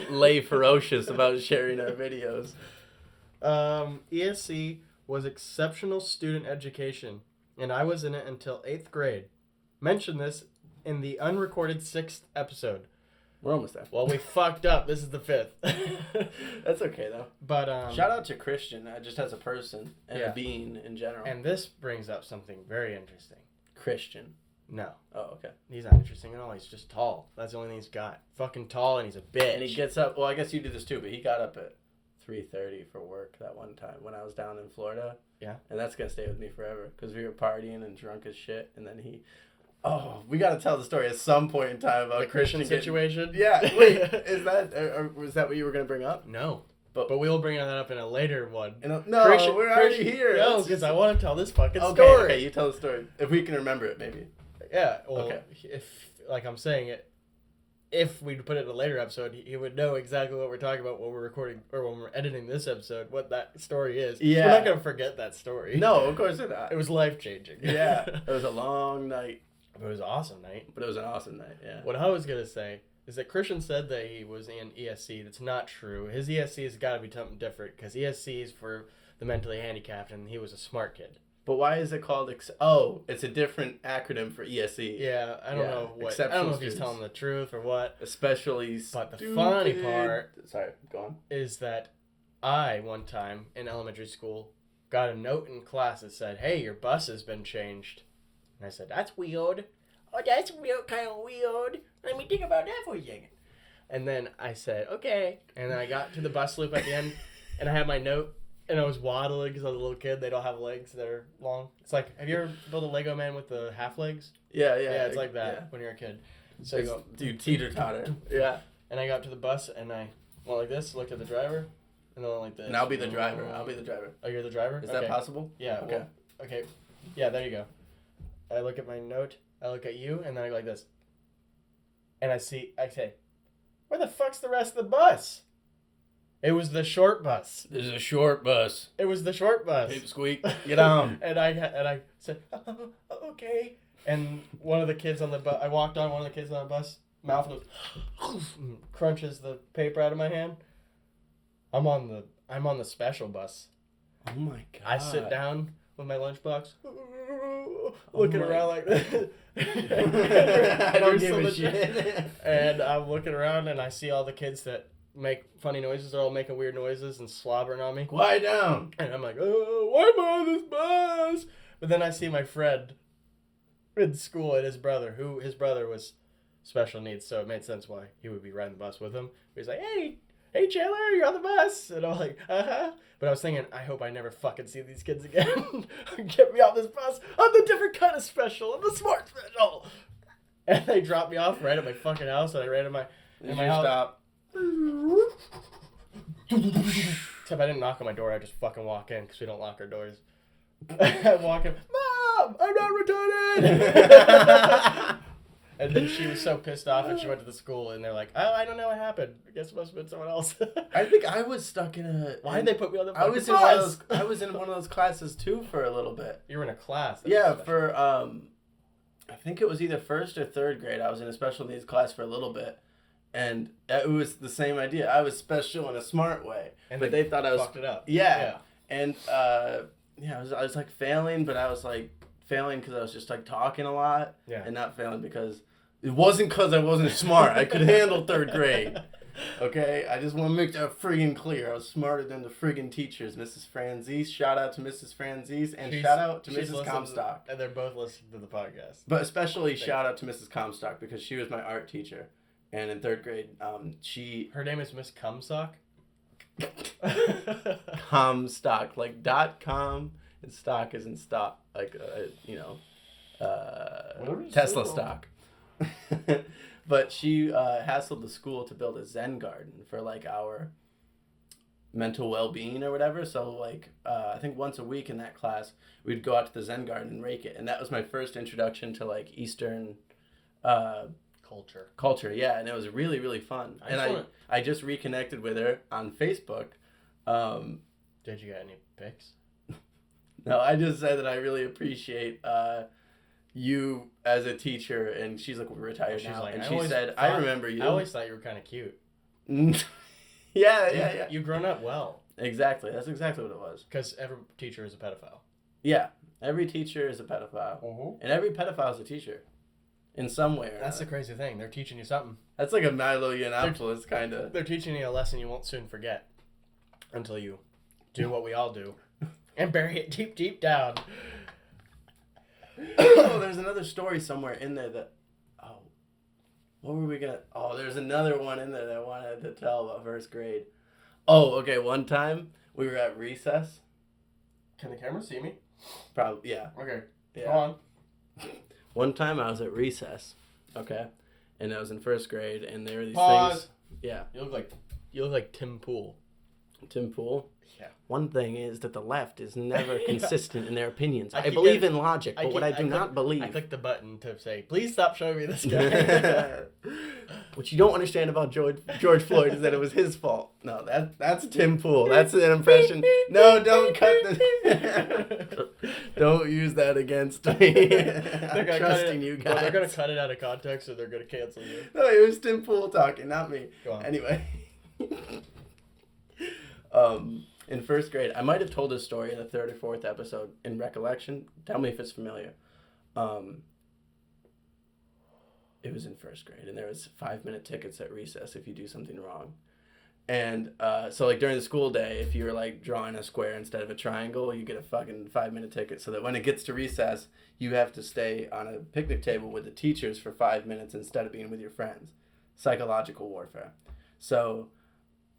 lay ferocious about sharing our videos. ESC was exceptional student education, and I was in it until 8th grade. Mention this in the unrecorded 6th episode. We're almost there. Well, we fucked up. This is the 5th. That's okay though. But Shout out to Christian, just as a person and Yeah. a being in general. and this brings up something very interesting. Christian. No, Oh, okay. he's not interesting at all. He's just tall. That's the only thing he's got. Fucking tall, and he's a bitch. And he gets up. Well, I guess you do this too, but he got up at 3:30 for work that one time when I was down in Florida. Yeah. And that's gonna stay with me forever because we were partying and drunk as shit, and then he. Oh, we gotta tell the story at some point in time about the Christian getting- situation. Yeah. Wait, is that or was that what you were gonna bring up? No, But- but we'll bring that up in a later one. No, we're already here. No, Let's because just- I want to tell this fucking Okay, story. okay, you tell the story if we can remember it, maybe. Yeah. Well, Okay. if like I'm saying it, if we put it in a later episode, he would know exactly what we're talking about when we're recording or when we're editing this episode. What that story is. Yeah. We're not gonna forget that story. No, of course not. It was life changing. Yeah, it was a long night, It was an awesome night. but it was an awesome night. Yeah. What I was gonna say is that Christian said that he was in ESC. That's not true. His ESC has got to be something different because ESC is for the mentally handicapped, and he was a smart kid. But why is it called? It's a different acronym for ESE. Yeah, I don't Yeah, know what. I exceptional don't know if he's students. telling the truth or what. Especially. But the stupid. funny part Sorry, go on. is that I one time in elementary school got a note in class that said, "Hey, your bus has been changed," and I said, "That's weird. Oh, that's real kind of weird. Let me think about that for a second." And then I said, "Okay," and then I got to the bus loop at the end, and I had my note. And I was waddling because I was a little kid. They don't have legs that are long. It's like, have you ever built a Lego man with the half legs? Yeah, Yeah, it's like that when you're a kid. So you go, Do you teeter totter? Yeah. and I got to the bus and I went like this, looked at the driver, and then went like this. And I'll be the driver. I'll be the driver. Oh, you're the driver? Is Okay. that possible? Yeah. Okay. Well, okay. Yeah, there you go. I look at my note, I look at you, and then I go like this. And I say, where the fuck's the rest of the bus? It was the short bus. This is a short bus. It was the short bus. Pipsqueak, get on. and I said, oh, okay. And one of the kids on the bus, I walked on one of the kids on the bus, mouth goes, crunches the paper out of my hand. I'm on the special bus. Oh my god. I sit down with my lunchbox, looking my- around like this. I don't give a shit. And I'm looking around and I see all the kids that make funny noises. They're all making weird noises and slobbering on me. Quiet down. And I'm like, oh, why am I on this bus? But then I see my friend in school and his brother was special needs, so it made sense why he would be riding the bus with him. He's like, hey Chandler, you're on the bus. And I'm like, uh-huh. But I was thinking, I hope I never fucking see these kids again. Get me off this bus. I'm the different kind of special. I'm the smart special. And they dropped me off right at my fucking house, and I ran in my house. Stop. Except I didn't knock on my door. I just fucking walk in because we don't lock our doors. I walk in, Mom, I'm not returning. And then she was so pissed off, and she went to the school, and they're like, "Oh, I don't know what happened. I guess it must have been someone else." I think I was stuck in a. Why did they put me on the I was fucking in one of bus? those. I was in one of those classes too for a little bit. You were in a class. Yeah, for I think it was either first or third grade. I was in a special needs class for a little bit, and it was the same idea. I was special in a smart way, And but they thought I was fucked it up. Yeah, and I was like failing, but I was like failing because I was just like talking a lot, Yeah. and not failing because it wasn't because I wasn't smart. I could handle third grade. Okay, I just want to make that friggin' clear. I was smarter than the friggin' teachers, Mrs. Franzese. Shout out to Mrs. Franzese, and shout out to She's Mrs. listened Comstock. And they're both listening to the podcast. But especially shout out to Mrs. Comstock because she was my art teacher, and in third grade, she Her name is Miss Cumsock. Comstock, like .com, and stock is in stock, like Tesla stock. But she hassled the school to build a Zen garden for like our mental well-being or whatever. So like I think once a week in that class we'd go out to the Zen garden and rake it, and that was my first introduction to like Eastern culture. Yeah, and it was really, really fun. I just reconnected with her on Facebook. Did you get any pics? No, I just said that I really appreciate you as a teacher, and she's like retired She's now, like, and I she always said, thought- "I remember you." I always thought you were kind of cute. yeah. You've grown up well. Exactly. That's exactly what it was. Because every teacher is a pedophile. Yeah, every teacher is a pedophile, and every pedophile is a teacher, in some way. Or That's the another. crazy thing. They're teaching you something. That's like a Milo Yiannopoulos kind of. They're teaching you a lesson you won't soon forget until you do what we all do and bury it deep, deep down. Oh, there's another story somewhere in there that. Oh, what were we gonna? Oh, there's another one in there that I wanted to tell about first grade. Oh, okay. One time we were at recess. Can the camera see me? Probably, yeah. Okay. Yeah. Go on. One time I was at recess, okay, and I was in first grade, and there were these Pause. things. Yeah. You look like Tim Pool. Tim Pool. Yeah. One thing is that the left is never consistent in their opinions. I keep believe getting- in logic, but what I do not believe. I clicked the button to say, please stop showing me this guy. What you don't understand about George Floyd is that it was his fault. No, that's Tim Pool. That's an impression. No, don't cut the. Don't use that against me. I'm trusting you guys. Well, they're gonna cut it out of context, or they're gonna cancel you. No, it was Tim Pool talking, not me. Go on. Anyway. In first grade, I might have told this story in the third or fourth episode in recollection. Tell me if it's familiar. It was in first grade, and there was 5-minute tickets at recess if you do something wrong. And so, like, during the school day, if you were, like, drawing a square instead of a triangle, you get a fucking 5-minute ticket, so that when it gets to recess, you have to stay on a picnic table with the teachers for 5 minutes instead of being with your friends. Psychological warfare. So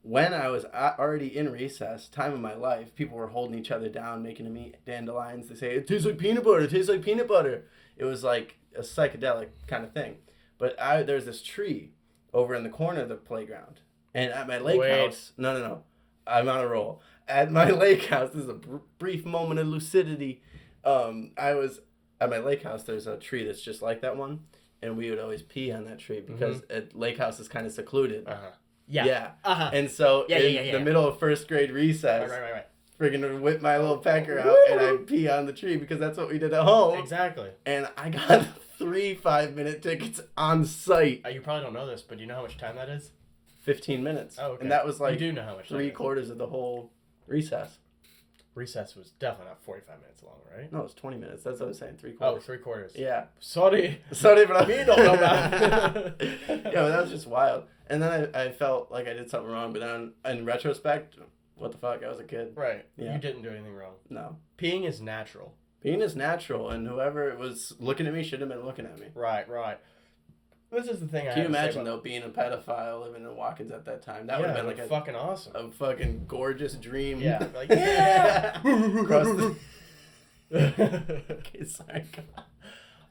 when I was already in recess, time of my life, people were holding each other down, making them eat dandelions. They say, it tastes like peanut butter, it tastes like peanut butter. It was like a psychedelic kind of thing. But there's this tree over in the corner of the playground. And at my lake house, no, I'm on a roll. At my lake house, this is a brief moment of lucidity. I was at my lake house. There's a tree that's just like that one, and we would always pee on that tree because lake house is kind of secluded. Yeah. And so in the middle of first grade recess, Right. friggin' whip my little pecker out and I pee on the tree because that's what we did at home. Exactly. And I got 3 5-minute tickets on site. You probably don't know this, but do you know how much time that is? 15 minutes. Oh, okay. And that was like you do know how much time 3/4 of the whole recess. Recess was definitely not 45 minutes long, right? No, it's 20 minutes. That's what I was saying. 3/4. Oh, 3/4. Yeah. Sorry. Sorry, but Me don't know that. Yeah, but that was just wild. And then I felt like I did something wrong, but then in retrospect, what the fuck? I was a kid. Right. Yeah. You didn't do anything wrong. No. Peeing is natural. Being is natural, and whoever was looking at me should have been looking at me. Right. This is the thing. Can you imagine though being a pedophile living in Watkins at that time? That would have been like fucking awesome. a fucking gorgeous dream. Yeah. Like yeah. Across the... Okay, sorry.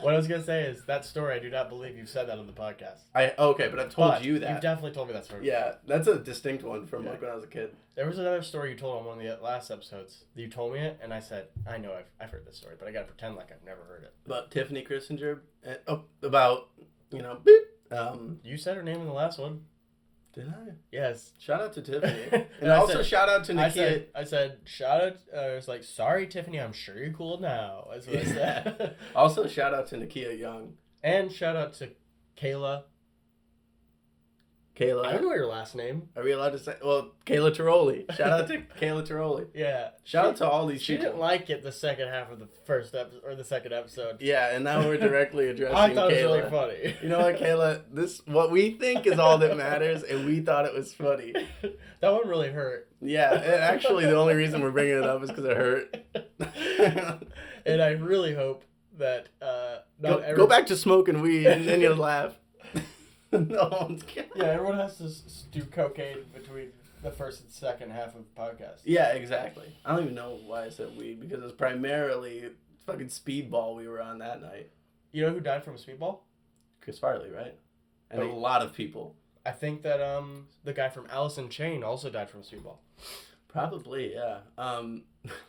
What I was gonna say is that story. I do not believe you've said that on the podcast. Okay, but I've told But you that. You've definitely told me that story. Yeah, that's a distinct one from like when I was a kid. There was another story you told on one of the last episodes. You told me it, and I said, I know I've heard this story, but I gotta pretend like I've never heard it. About Tiffany Christinger. About, beep. You said her name in the last one. Did I? Yes. Shout out to Tiffany. And And I also said- shout out to Nakia. I said, shout out. I was like, sorry, Tiffany. I'm sure you're cool now. That's what I said. Also shout out to Nakia Young. And shout out to Kayla. Kayla. I don't know your last name. Are we allowed to say? Well, Kayla Tiroli. Shout out to Kayla Tiroli. Yeah. Shout out to all these She people. didn't like it the second half of the first episode or the second episode. Yeah, and now we're directly addressing I thought Kayla. it was really funny. You know what, Kayla? What we think is all that matters, and we thought it was funny. That one really hurt. Yeah, and actually, the only reason we're bringing it up is because it hurt. And I really hope that Go back to smoking weed, and then you'll laugh. No one's kidding. Yeah, everyone has to do cocaine between the first and second half of the podcast. Yeah, exactly. I don't even know why I said weed, because it was primarily fucking speedball we were on that night. You know who died from a speedball? Chris Farley, right? And Wait. a lot of people. I think that the guy from Alice in Chain also died from a speedball. Probably, yeah.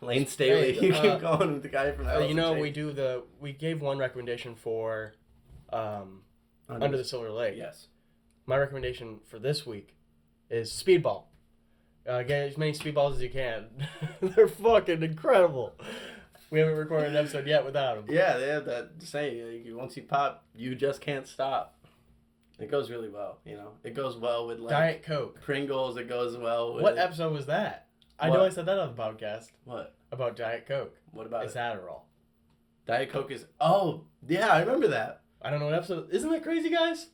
Lane Staley, Hey, you keep going with the guy from Alice You know, in Chains. we gave one recommendation for Under the Silver Lake. Yes. My recommendation for this week is Speedball. Get as many speedballs as you can. They're fucking incredible. We haven't recorded an episode yet without him. Yeah, they have that saying, like, once you pop, you just can't stop. It goes really well, you know. It goes well with, like, Diet Coke. Pringles. It goes well with... What episode was that? I know I said that on the podcast. What? About Diet Coke. What about it's Adderall. Diet Coke is... Oh, yeah, I remember that. I don't know what episode... Isn't that crazy, guys?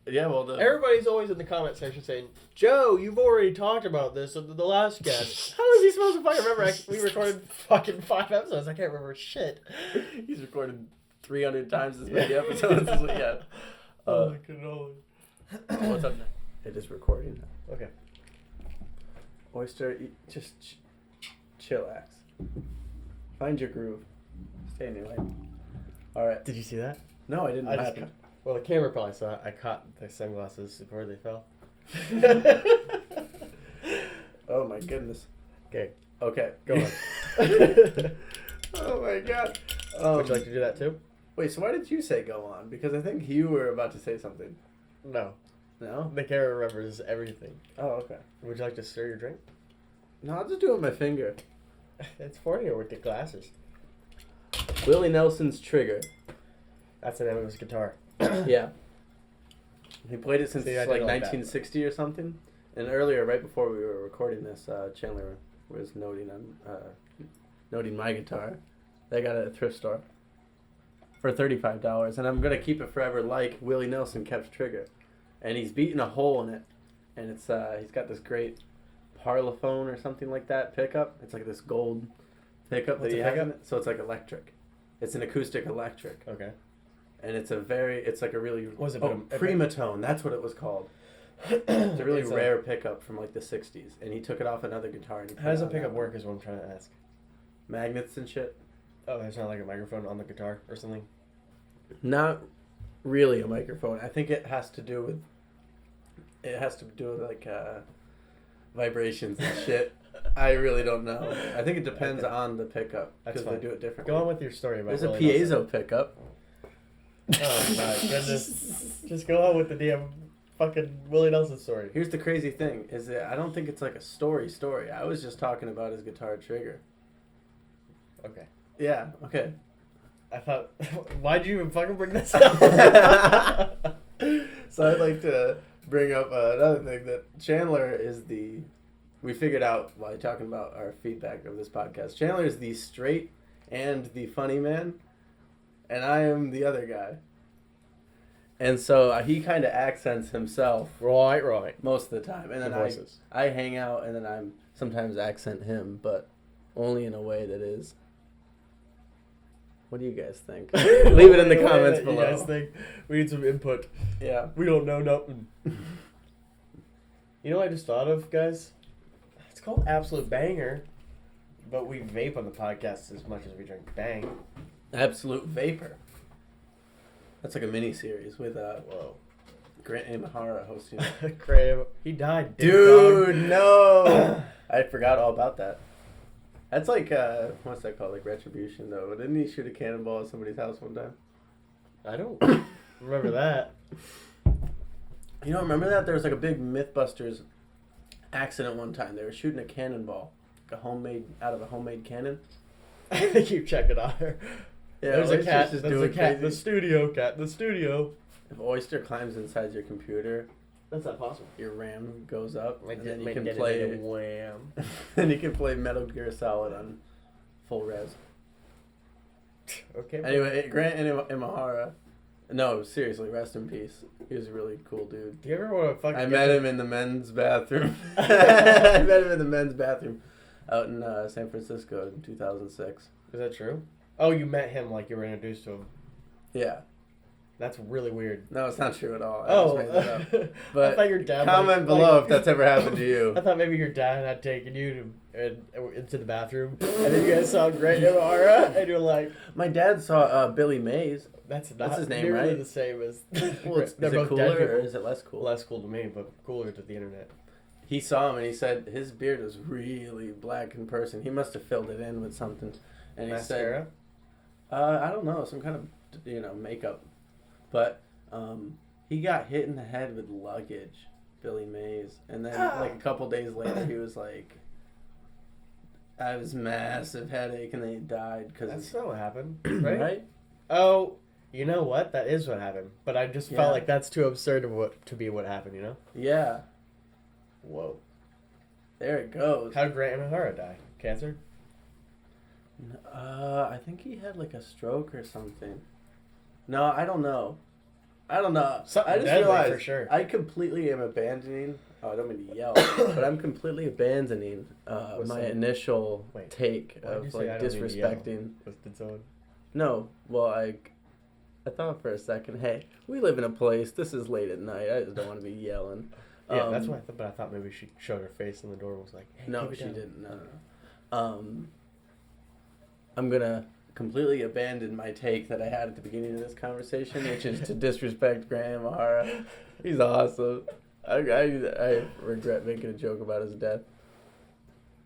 Yeah, well, everybody's always in the comment section saying, Joe, you've already talked about this in the last guest. How is he supposed to fucking remember? We recorded fucking 5 episodes. I can't remember shit. He's recorded 300 times as many episodes. Yeah. Oh my god. What's up now? It is recording now. Okay. Oyster, just chillax. Find your groove. Stay in your lane. All right. Did you see that? No, I didn't. Well, the camera probably saw it. I caught the sunglasses before they fell. Oh my goodness. Okay. Okay. Go on. Oh my god. Would you like to do that too? Wait, so why did you say go on? Because I think you were about to say something. No. No? The camera remembers everything. Oh, okay. Would you like to stir your drink? No, I'll just do it with my finger. It's for you with the glasses. Willie Nelson's Trigger. That's the name of his guitar. Yeah. He played it since See, like 1960 or something. And earlier, right before we were recording this, Chandler was noting my guitar. I got it at a thrift store for $35, and I'm gonna keep it forever, like Willie Nelson kept Trigger. And he's beating a hole in it, and it's he's got this great Parlophone or something like that pickup. It's like this gold pickup that he has in it. So it's like electric. It's an acoustic electric. Okay. And it's like a really... Was it Primatone, that's what it was called. It's a really rare pickup from like the 60s. And he took it off another guitar. And how does a pickup work is what I'm trying to ask. Magnets and shit. Oh, there's not like a microphone on the guitar or something? Not really a microphone. I think it has to do with like vibrations and shit. I really don't know. I think it depends on the pickup because they do it differently. Go on with your story about There's a piezo pickup. Oh my goodness. Just go on with the damn fucking Willie Nelson story. Here's the crazy thing, is that I don't think it's like a story. I was just talking about his guitar Trigger. Okay. Yeah, okay. I thought, why'd you even fucking bring this up? So I'd like to bring up another thing that Chandler is we figured out while talking about our feedback of this podcast. Chandler is the straight and the funny man, and I am the other guy. And so he kind of accents himself. Right. Most of the time. And then I hang out, and then I'm sometimes accent him, but only in a way that is... What do you guys think? Leave it in the comments below. You guys think? We need some input. Yeah. We don't know nothing. You know what I just thought of, guys? It's called Absolute Banger, but we vape on the podcast as much as we drink Bang. Absolute Vapor. That's like a mini-series with Grant Imahara hosting. Graham, he died. Dude, no! I forgot all about that. That's like, what's that called? Like Retribution, though. Didn't he shoot a cannonball at somebody's house one time? I don't remember that. You don't remember that? There was like a big Mythbusters accident one time. They were shooting a cannonball, like out of a homemade cannon. I think you check it out. Yeah, there's a cat. Just There's a cat in the studio. Cat in the studio. If Oyster climbs inside your computer, that's not possible. Your RAM goes up, and then you can can play Wham. Then you can play Metal Gear Solid on full res. Okay. Anyway, Grant Imahara. No, seriously, rest in peace. He was a really cool dude. Do you ever want to fucking? I met him in the men's bathroom. I met him in the men's bathroom out in San Francisco in 2006. Is that true? Oh, you met him like you were introduced to him. Yeah. That's really weird. No, it's not true at all. But I thought your dad comment below if that's ever happened to you. I thought maybe your dad had taken you into the bathroom, and then you guys saw Grant Imahara, and you're like, my dad saw Billy Mays. That's his name, nearly right? the same as. Well, is it cooler or is it less cool? Less cool to me, but cooler to the internet. He saw him and he said his beard was really black in person. He must have filled it in with something. And mascara? He said, I don't know, some kind of makeup. But he got hit in the head with luggage, Billy Mays. And then like a couple days later he was like I have this massive headache, and then he died because That's not what happened, right? right? Oh, you know what? That is what happened. But I just Yeah. felt like that's too absurd to be what happened, you know? Yeah. Whoa. There it goes. How did Grant Imahara die? Cancer? I think he had like a stroke or something. No, I don't know. Something I just deadly realized for sure. I completely am abandoning. Oh, I don't mean to yell, but I'm completely abandoning What's my that? initial Wait, take why'd you of say like I don't mean to yell? disrespecting. Did someone? No, well, I thought for a second, hey, we live in a place. This is late at night. I just don't want to be yelling. Yeah, that's what I thought. But I thought maybe she showed her face and the door was like, hey, No, keep it she down. didn't. No. I'm gonna completely abandon my take that I had at the beginning of this conversation, which is to disrespect Graham O'Hara. He's awesome. I regret making a joke about his death.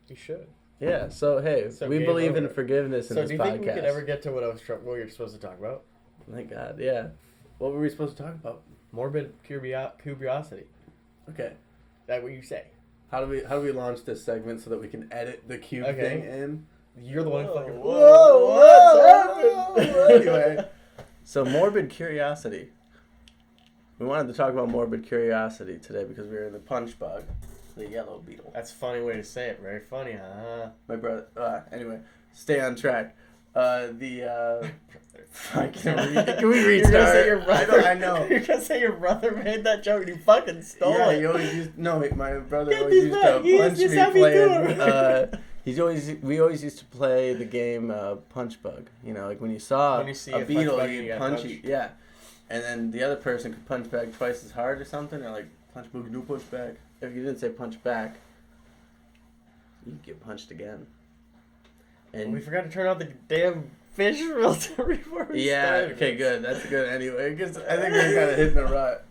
You should. Yeah. So hey, So we game believe in over. forgiveness in So this do you think we podcast. could ever get to what what you're supposed to talk about? Thank God. Yeah. What were we supposed to talk about? Morbid curiosity. Okay. That what you say? How do we launch this segment so that we can edit the cube Okay. thing in? You're the one who fucking. Whoa, what's happened? Anyway, so morbid curiosity. We wanted to talk about morbid curiosity today because we were in the punch bug, the yellow beetle. That's a funny way to say it. Very funny, huh? My brother. Anyway, stay on track. Can we You're gonna say your restart? brother. I know. You're gonna say your brother made that joke and you fucking stole Yeah, it. he always used. No, my brother Get always this used back. to He punch used to me have me playing. do We always used to play the game Punch Bug. You know, like when you saw When you see a a punch beetle, bug, you you gotta punch punch. it. Yeah, and then the other person could punch back twice as hard or something, or like punch bug, no punch back. If you didn't say punch back, you could get punched again. And we forgot to turn off the damn fish filter before we yeah, started. okay, good. That's good anyway, because I think we're kind of hitting a rut.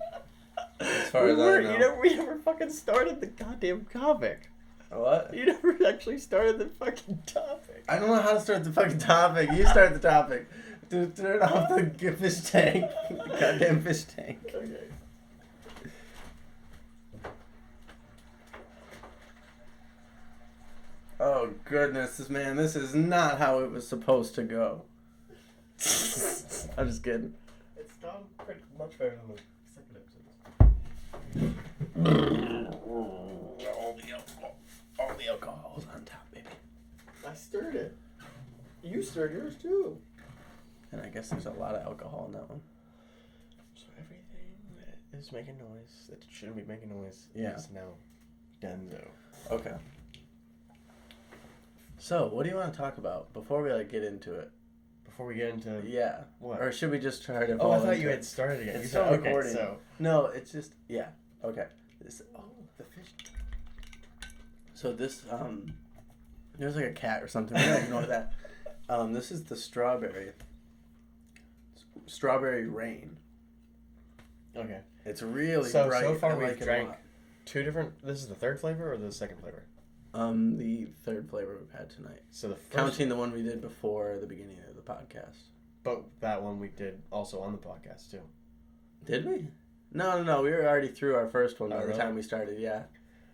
As far as I know. We never fucking started the goddamn topic. What? You never actually started the fucking topic. I don't know how to start the fucking topic. You start the topic. Dude, turn off the fish tank. The goddamn fish tank. Okay. Oh goodness, this is not how it was supposed to go. I'm just kidding. It's gone pretty much better than the second episode. All the alcohol's on top, baby. I stirred it. You stirred yours too. And I guess there's a lot of alcohol in that one. So everything that is making noise that shouldn't be making noise Yeah. is now Denzo. Okay. So, what do you want to talk about before we get into it? Before we get into Yeah. what? Or should we just try to? Oh, I fall thought into you it? had started again. It's You still said, recording. Okay, so No, it's just Okay. The fish. So this there's like a cat or something. We're gonna ignore that. This is the strawberry rain. okay. It's really So bright. far I we've like it a drank lot. two different. This is the third flavor or the second flavor? The third flavor we've had tonight. So the first, Counting the one we did before the beginning of the podcast. but that one we did also on the podcast too. Did we? No. We were already through our first one by Oh, the really? time we started. Yeah,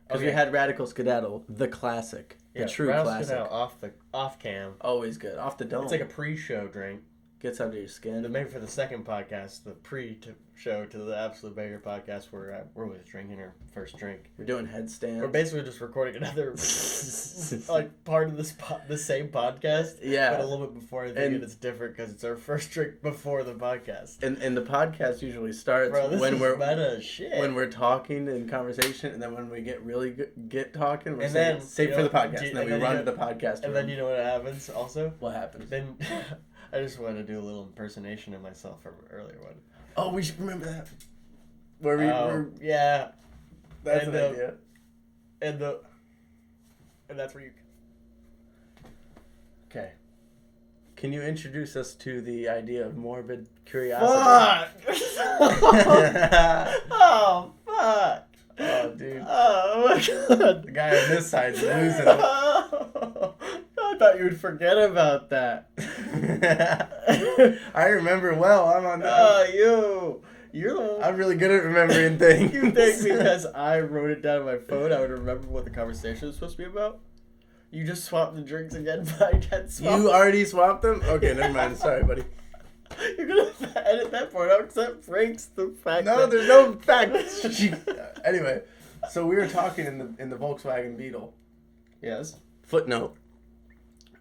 because Okay. we had Radical Skedaddle, the classic, the true Rouse classic. Canal off cam. Always good. Off the dome. It's like a pre-show drink. Gets under your skin. And maybe for the second podcast, the pre-show to the Absolute Banger podcast, we're always drinking our first drink. We're doing headstands. We're basically just recording another like part of the same podcast. Yeah. But a little bit before. I think it's different because it's our first drink before the podcast. And the podcast usually starts Bro, this when is we're meta shit. when we're talking in conversation, and then when we get really get talking, we're And saying, then, save you for know, the podcast, do- and then and we then run you to the podcast. And then you know what happens also? what happens? Then I just want to do a little impersonation of myself from an earlier one. Oh, we should remember that. Where we Oh, were. yeah. That's and an idea. And that's where you. Okay. Can you introduce us to the idea of morbid curiosity? Fuck! Oh, fuck! Oh, dude. Oh, my God. The guy on this side's losing it. I thought you would forget about that. I remember well. I'm on. You're the one. I'm really good at remembering things. You think because I wrote it down on my phone, I would remember what the conversation was supposed to be about? You just swapped the drinks again, but I can't swap. You already swapped them? Okay, never mind. Sorry, buddy. You're gonna edit that part out because that breaks the fact. No, that... there's no fact. Anyway, so we were talking in the Volkswagen Beetle. Yes. Footnote.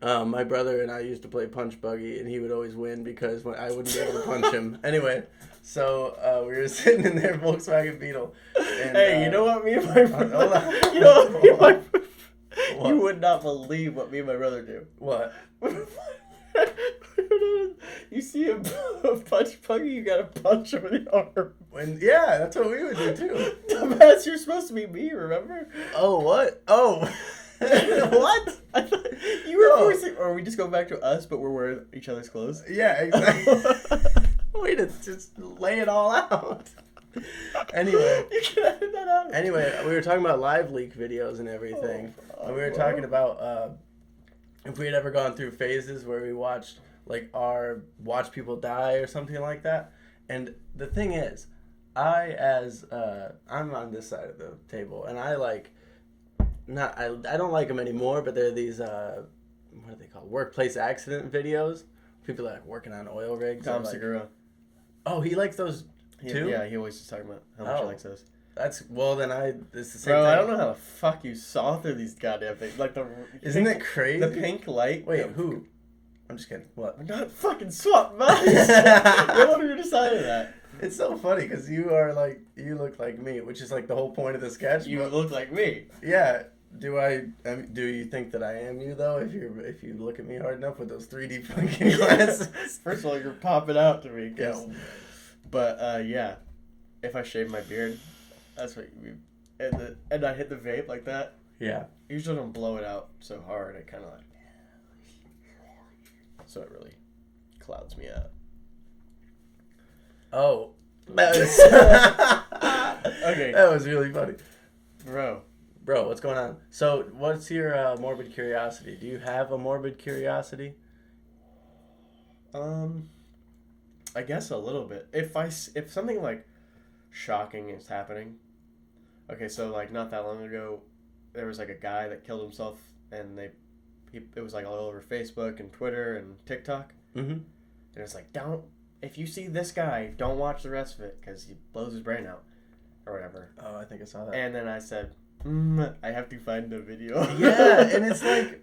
My brother and I used to play Punch Buggy, and he would always win because I wouldn't be able to punch him. Anyway, so we were sitting in their Volkswagen Beetle. And, hey, you know what me and my hold on. You know what me and my What? You would not believe what me and my brother do. What? You see a punch buggy, you gotta punch him in the arm. Yeah, that's what we would do too. Dumbass, you're supposed to be me, remember? Oh, what? Oh. What? I thought you were Oh. forcing, or we just go back to us, but we're wearing each other's clothes. Yeah, exactly. Way to just lay it all out. Anyway. You can edit that out. Anyway, we were talking about live leak videos and everything. And we were talking about if we had ever gone through phases where we watched watch people die or something like that. And the thing is, I'm on this side of the table, and I don't like them anymore, but they're these what are they called? Workplace accident videos. People that are working on oil rigs. Tom Segura. Oh, he likes those too? Yeah, he always just talking about how much he likes those. It's the same Bro, thing. I don't know how the fuck you saw through these goddamn things. Like Isn't it crazy? The pink light. Wait, who? I'm just kidding. What? We're not fucking swap bodies. You're the one who decided that. It's so funny because you look like me, which is like the whole point of the sketch. You look like me. Yeah. Do you think that I am you though? If you look at me hard enough with those 3D fucking glasses. First of all, you're popping out to me. Yeah. But yeah, if I shave my beard, that's what you. And I hit the vape like that. Yeah. I usually don't blow it out so hard. I kind of like. So it really clouds me out. Oh. Okay. That was really funny. Bro, what's going on? So, what's your morbid curiosity? Do you have a morbid curiosity? I guess a little bit. If something like shocking is happening. Okay, so like not that long ago, there was like a guy that killed himself, and it was like all over Facebook and Twitter and TikTok. Mm-hmm. And it's like, if you see this guy, don't watch the rest of it because he blows his brain out, or whatever. Oh, I think I saw that. And then I said, I have to find the video. Yeah, and it's like.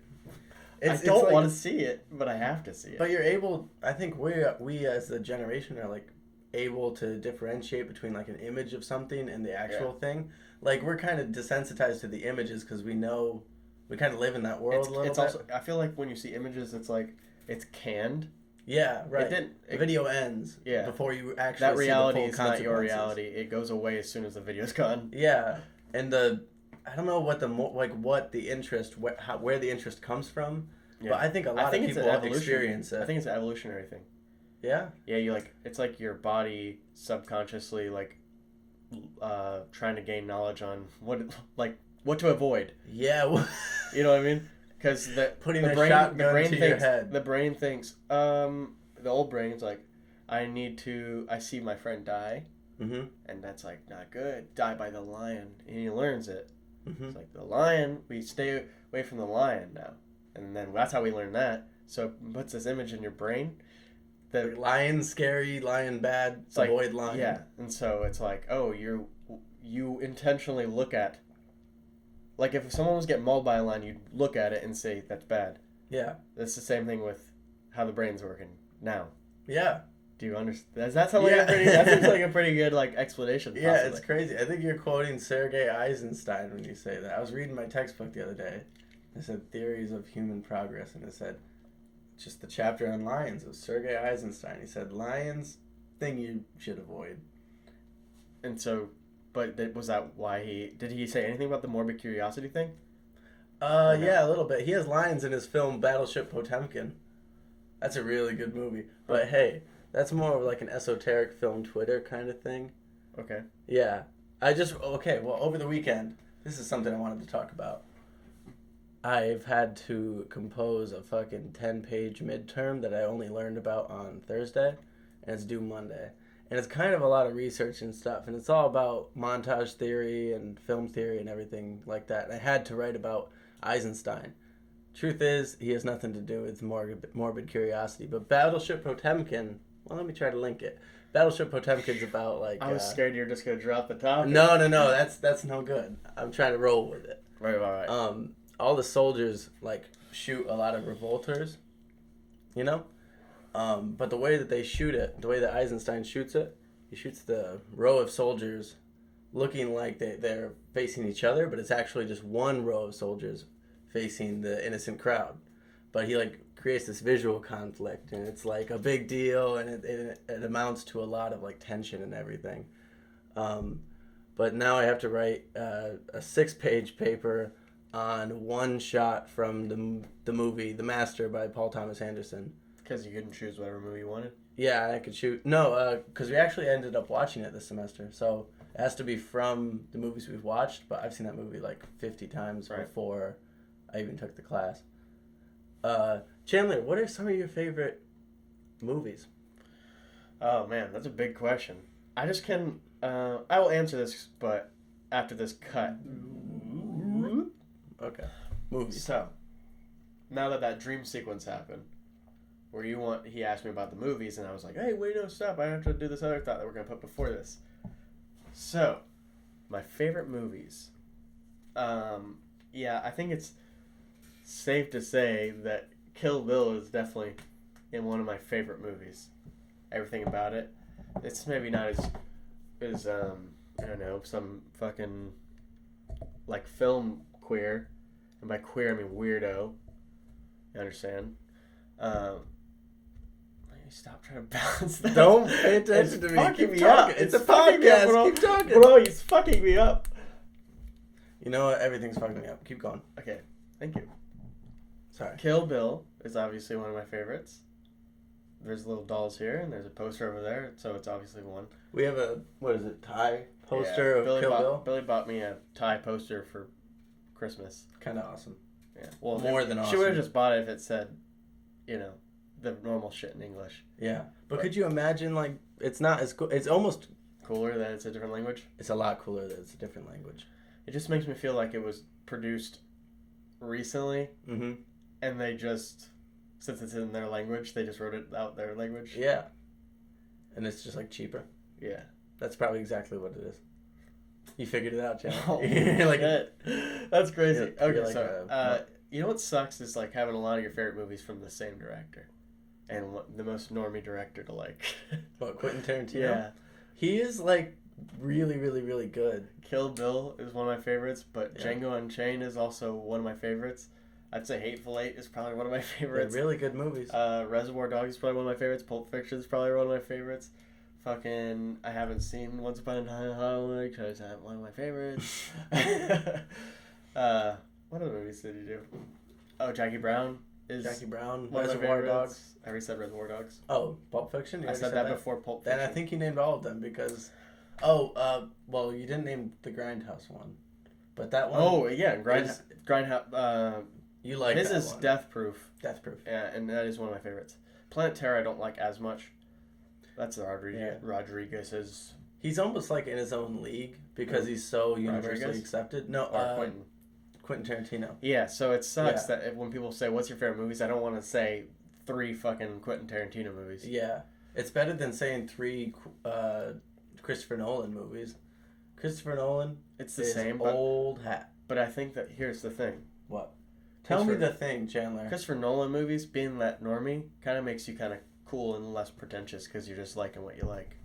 I don't want to see it, but I have to see it. But you're able. I think we as a generation are like able to differentiate between like an image of something and the actual thing. Like we're kind of desensitized to the images because we know we kind of live in that world a little bit. Also, I feel like when you see images, it's like it's canned. Yeah, right. The video ends. Yeah. Before you actually that reality see the full is not your consequences. reality. It goes away as soon as the video's gone. Yeah, and I don't know what the interest where the interest comes from. Yeah. But I think a lot of people experience it. I think it's an evolutionary thing. Yeah? Yeah, it's like your body subconsciously trying to gain knowledge on what to avoid. Yeah. You know what I mean? Because the brain thinks, the old brain's like, I see my friend die, mm-hmm. and that's like not good. Die by the lion, and he learns it. Mm-hmm. It's like the lion, we stay away from the lion now. And then that's how we learn that. So it puts this image in your brain. That lion scary, lion bad, avoid lion. Yeah. And so it's like, oh, you intentionally look at. Like if someone was getting mauled by a lion, you'd look at it and say, that's bad. Yeah. It's the same thing with how the brain's working now. Yeah. Do you understand? Does that sound like that seems like a pretty good explanation? Possibly. Yeah, it's crazy. I think you're quoting Sergei Eisenstein when you say that. I was reading my textbook the other day. It said Theories of Human Progress, and it said just the chapter on lions. It was Sergei Eisenstein. He said lions, thing you should avoid. And so, but was that why did he say anything about the morbid curiosity thing? Yeah, a little bit. He has lines in his film Battleship Potemkin. That's a really good movie. But hey, that's more of like an esoteric film Twitter kind of thing. Okay. Yeah. Well, over the weekend, this is something I wanted to talk about. I've had to compose a fucking 10-page midterm that I only learned about on Thursday, and it's due Monday. And it's kind of a lot of research and stuff, and it's all about montage theory and film theory and everything like that. And I had to write about Eisenstein. Truth is, he has nothing to do with morbid curiosity. But Battleship Potemkin. Well, let me try to link it. Battleship Potemkin's about like. I was scared you were just gonna drop the topic. No. That's no good. I'm trying to roll with it. Right. All the soldiers like shoot a lot of revolters, you know. But the way that they shoot it, the way that Eisenstein shoots it, he shoots the row of soldiers, looking like they're facing each other, but it's actually just one row of soldiers facing the innocent crowd. But he like creates this visual conflict, and it's like a big deal, and it amounts to a lot of like tension and everything. But now I have to write a 6-page paper on one shot from the movie The Master by Paul Thomas Anderson. Because you couldn't choose whatever movie you wanted? Yeah, I could shoot. No, because we actually ended up watching it this semester. So it has to be from the movies we've watched, but I've seen that movie like 50 times before I even took the class. Chandler, what are some of your favorite movies? Oh, man, that's a big question. I just can... I will answer this, but after this cut. Okay. Movies. So, now that dream sequence happened, where he asked me about the movies, and I was like, hey, wait, no, stop. I have to do this other thought that we're going to put before this. So, my favorite movies. Yeah, I think it's safe to say that Kill Bill is definitely in one of my favorite movies. Everything about it. It's maybe not as I don't know, some fucking, like, film queer. And by queer, I mean weirdo. You understand? Stop trying to balance that. Don't pay attention to me. Keep talking. Up. It's a podcast. Bro. Keep talking. Bro, he's fucking me up. You know what? Everything's fucking me up. Keep going. Okay. Thank you. Sorry. Kill Bill is obviously one of my favorites. There's little dolls here, and there's a poster over there, so it's obviously one. We have a, what is it, tie poster of Kill Bill? Billy bought me a tie poster for Christmas. Kind of awesome. Yeah. Well, more than awesome. She would have just bought it if it said, you know, the normal shit in English. Yeah. But could you imagine, like, it's not as cool. It's almost cooler that it's a different language? It's a lot cooler that it's a different language. It just makes me feel like it was produced recently. Mm-hmm. And they just, since it's in their language, they just wrote it out their language. Yeah. And it's just, like, cheaper. Yeah. That's probably exactly what it is. You figured it out, Jen. Oh, you're like, that's crazy. You're Okay, so, you know what sucks is, like, having a lot of your favorite movies from the same director. And the most normie director to like. What, Quentin Tarantino? Yeah. He is, like, really, really, really good. Kill Bill is one of my favorites, but Django Unchained is also one of my favorites. I'd say Hateful Eight is probably one of my favorites. They're really good movies. Reservoir Dogs is probably one of my favorites. Pulp Fiction is probably one of my favorites. Fucking, I haven't seen Once Upon a Time in Hollywood because that's one of my favorites. What other movies did he do? Oh, Jackie Brown. Jackie Brown, Reservoir Dogs. I already said Reservoir Dogs. Oh, Pulp Fiction? I said that before Pulp Fiction. Then I think you named all of them because... well, you didn't name the Grindhouse one. But that one... Oh, yeah, Grindhouse... you like his that is one. Death Proof. Death Proof. Yeah, and that is one of my favorites. Planet Terror I don't like as much. That's Rodriguez's... He's almost like in his own league because he's so universally accepted. No, Quentin Tarantino. Yeah, so it sucks that when people say, what's your favorite movies, I don't want to say 3 fucking Quentin Tarantino movies. Yeah. It's better than saying 3 Christopher Nolan movies. Christopher Nolan, it's the same old hat. But I think that here's the thing. What? Tell me the thing, Chandler. Christopher Nolan movies, being that normie, kind of makes you kind of cool and less pretentious because you're just liking what you like.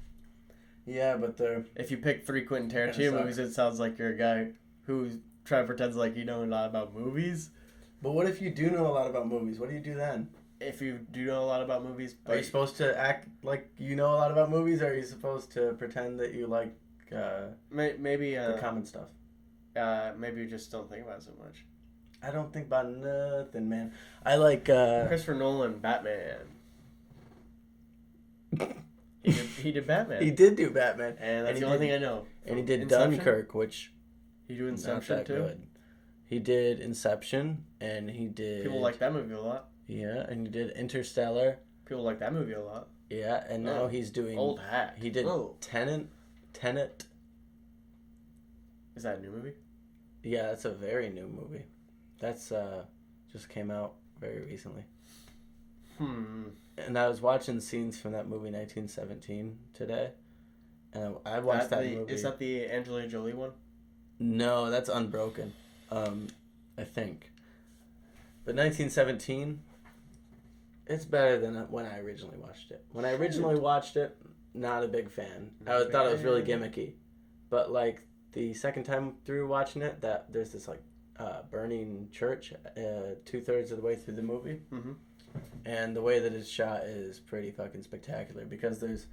Yeah, but they're... If you pick 3 Quentin Tarantino movies, it sounds like you're a guy who's trying to pretend like you know a lot about movies. But what if you do know a lot about movies? What do you do then? If you do know a lot about movies... Are you supposed to act like you know a lot about movies, or are you supposed to pretend that you like maybe the common stuff? Maybe you just don't think about it so much. I don't think about nothing, man. I like... Christopher Nolan, Batman. He did Batman. He did do Batman. And that's the only thing I know. And he did Inception? Dunkirk, which... He did Inception, too? Good. He did Inception, and he did... People like that movie a lot. Yeah, and he did Interstellar. People like that movie a lot. Yeah, and now he's doing... Old hat. He did Tenet. Is that a new movie? Yeah, that's a very new movie. That's just just came out very recently. Hmm. And I was watching scenes from that movie 1917 today. And I watched that movie. Is that the Angelina Jolie one? No, that's Unbroken. I think. But 1917, it's better than when I originally watched it. When I originally watched it, not a big fan. I thought it was really gimmicky. But like the second time through watching it, that there's this like burning church 2/3 of the way through the movie. Mm-hmm. And the way that it's shot is pretty fucking spectacular because there's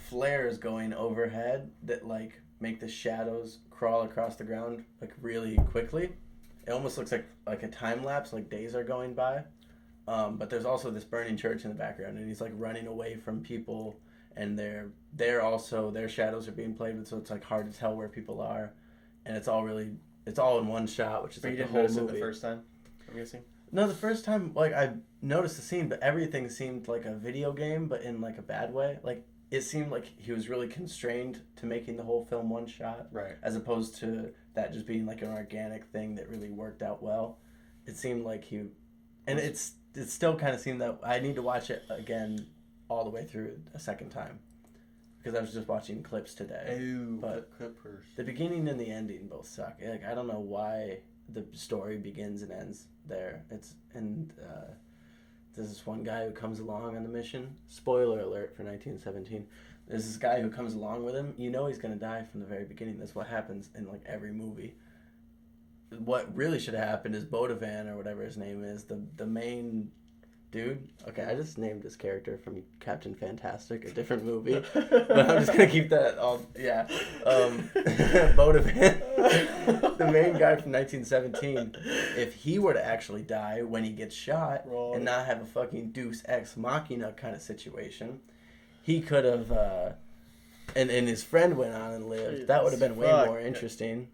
flares going overhead that like make the shadows crawl across the ground like really quickly. It almost looks like a time lapse, like days are going by. But there's also this burning church in the background, and he's like running away from people, and they're also their shadows are being played with, so it's like hard to tell where people are, and it's all in one shot, which is But like you the didn't whole notice movie. it the first time, I'm guessing? No, the first time, like, I noticed the scene, but everything seemed like a video game, but in, like, a bad way. Like, it seemed like he was really constrained to making the whole film one shot. Right. As opposed to that just being, like, an organic thing that really worked out well. It seemed like he... And it still kind of seemed that I need to watch it again all the way through a second time. Because I was just watching clips today. Ooh, but clippers. the beginning and the ending both suck. Like, I don't know why the story begins and ends there. There's this one guy who comes along on the mission. Spoiler alert for 1917. There's this guy who comes along with him. You know he's gonna die from the very beginning. That's what happens in like every movie. What really should have happened is Bodovan or whatever his name is, the main dude. Okay, I just named this character from Captain Fantastic, a different movie. But I'm just gonna keep that all. Yeah, Bodovan, the main guy from 1917. If he were to actually die when he gets shot and not have a fucking Deus Ex Machina kind of situation, he could have. And his friend went on and lived. Jesus that would have been way fuck. more interesting.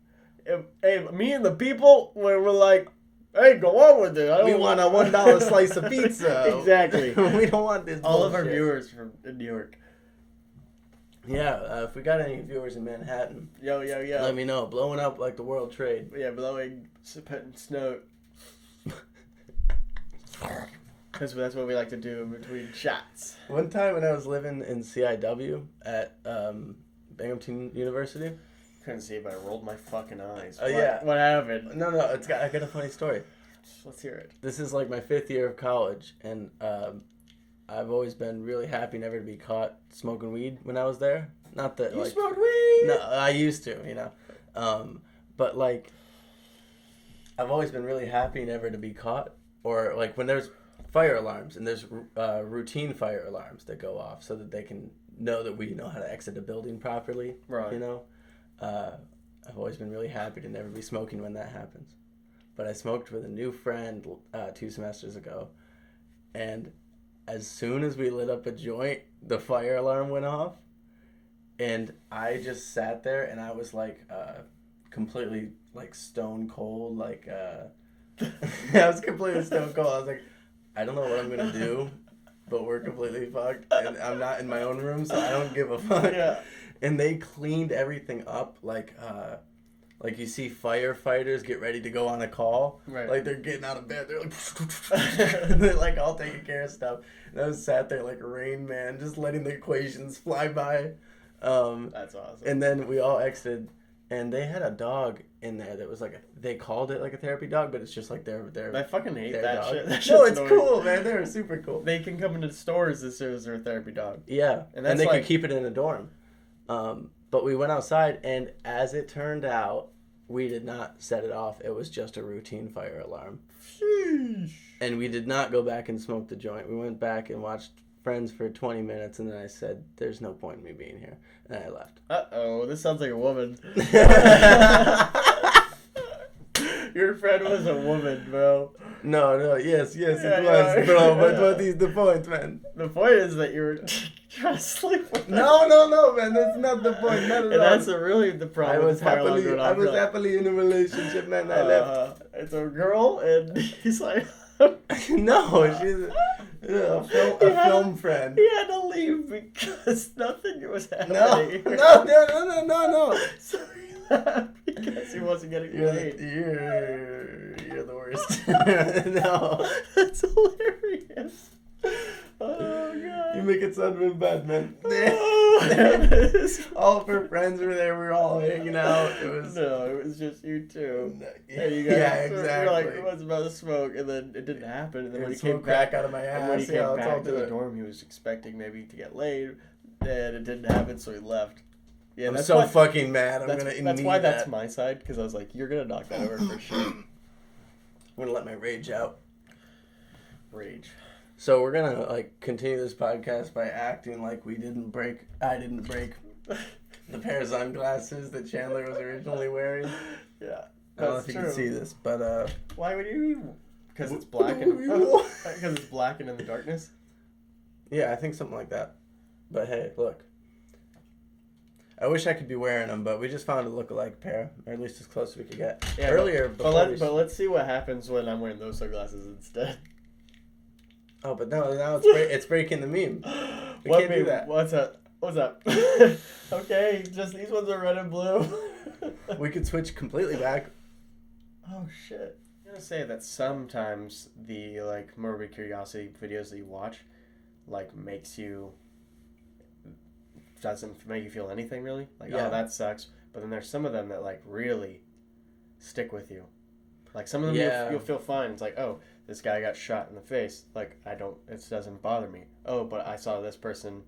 Hey, me and the people, we're like, hey, go on with it. We want a $1 slice of pizza. Exactly. We don't want this All of our bullshit. viewers from New York. Yeah, if we got any viewers in Manhattan, Yo. let me know. Blowing up like the World Trade. Yeah, blowing, putting snow. That's what we like to do in between shots. One time when I was living in CIW at Binghamton University. Couldn't see it, but I rolled my fucking eyes. Oh, yeah. What happened? No, I got a funny story. Let's hear it. This is like my 5th year of college, and I've always been really happy never to be caught smoking weed when I was there. Not that You smoked weed? No, I used to, but like, I've always been really happy never to be caught, or like when there's fire alarms and there's routine fire alarms that go off so that they can know that we know how to exit a building properly. Right. I've always been really happy to never be smoking when that happens. But I smoked with a new friend 2 semesters ago, and as soon as we lit up a joint, the fire alarm went off, and I just sat there and I was like completely like stone cold, like I was completely stone cold. I was like, I don't know what I'm gonna do, but we're completely fucked, and I'm not in my own room, so I don't give a fuck. Yeah. And they cleaned everything up like you see firefighters get ready to go on a call. Right. Like they're getting out of bed. They're like, they're like all taking care of stuff. And I was sat there like Rain Man, just letting the equations fly by. That's awesome. And then we all exited, and they had a dog in there that was like they called it like a therapy dog, but it's just like their I fucking hate their that dog. shit. That No, shit's it's annoying. cool, man. They were super cool. They can come into stores as soon as they're a therapy dog. Yeah, And and, that's they like- could keep it in a dorm. But we went outside, and as it turned out, we did not set it off. It was just a routine fire alarm. Sheesh. And we did not go back and smoke the joint. We went back and watched Friends for 20 minutes, and then I said, there's no point in me being here. And I left. Uh-oh, this sounds like a woman. Your friend was a woman, bro. No, yes, Yeah, it was, yeah. bro. But what is the point, man? The point is that you were trying to sleep with her. No, man. That's not the point. Not at And all. that's really the I problem. was with fire alarm happily, going I off. was You're like, happily in a relationship, man. I left. It's a girl, and he's like... No, she's a film friend. He had to leave because nothing was No, happening. no. So he because he wasn't getting You're laid. you're the worst. No. That's hilarious. Oh god. You make it sound real bad, man. Oh, there it is. All of her friends were there. We were all hanging out. It was No, it was just you two. Yeah, And you guys exactly. You're like, what's about to smoke? And then it didn't happen. And then when he came Smoke crack back out of my ass. and when he came yeah, let's all back to do the it. dorm, he was expecting maybe to get laid, and it didn't happen, so he left. Yeah, I'm that's so why, fucking mad. I'm that's, gonna that's need why that. that's my side, because I was like, you're gonna knock that over for sure. I'm gonna let my rage out. Rage. So we're gonna like continue this podcast by acting like I didn't break the pair of sunglasses that Chandler was originally wearing. Yeah, I don't know that's if you true. can see this, but Why would you? Because it's black and because it's black and in the darkness. yeah, I think something like that. But hey, look. I wish I could be wearing them, but we just found a look-alike pair, or at least as close as we could get. Yeah, Earlier, but before let's see what happens when I'm wearing those sunglasses instead. Oh, but no, now it's breaking the meme. We What can't do meme? that. What's up? What's up? Okay, just these ones are red and blue. We could switch completely back. Oh shit! I'm gonna say that sometimes the like morbid curiosity videos that you watch, like doesn't make you feel anything really. Like Yeah. oh that sucks. But then there's some of them that like really stick with you. Like some of them Yeah. you'll feel fine. It's like oh this guy got shot in the face. Like it doesn't bother me. Oh but I saw this person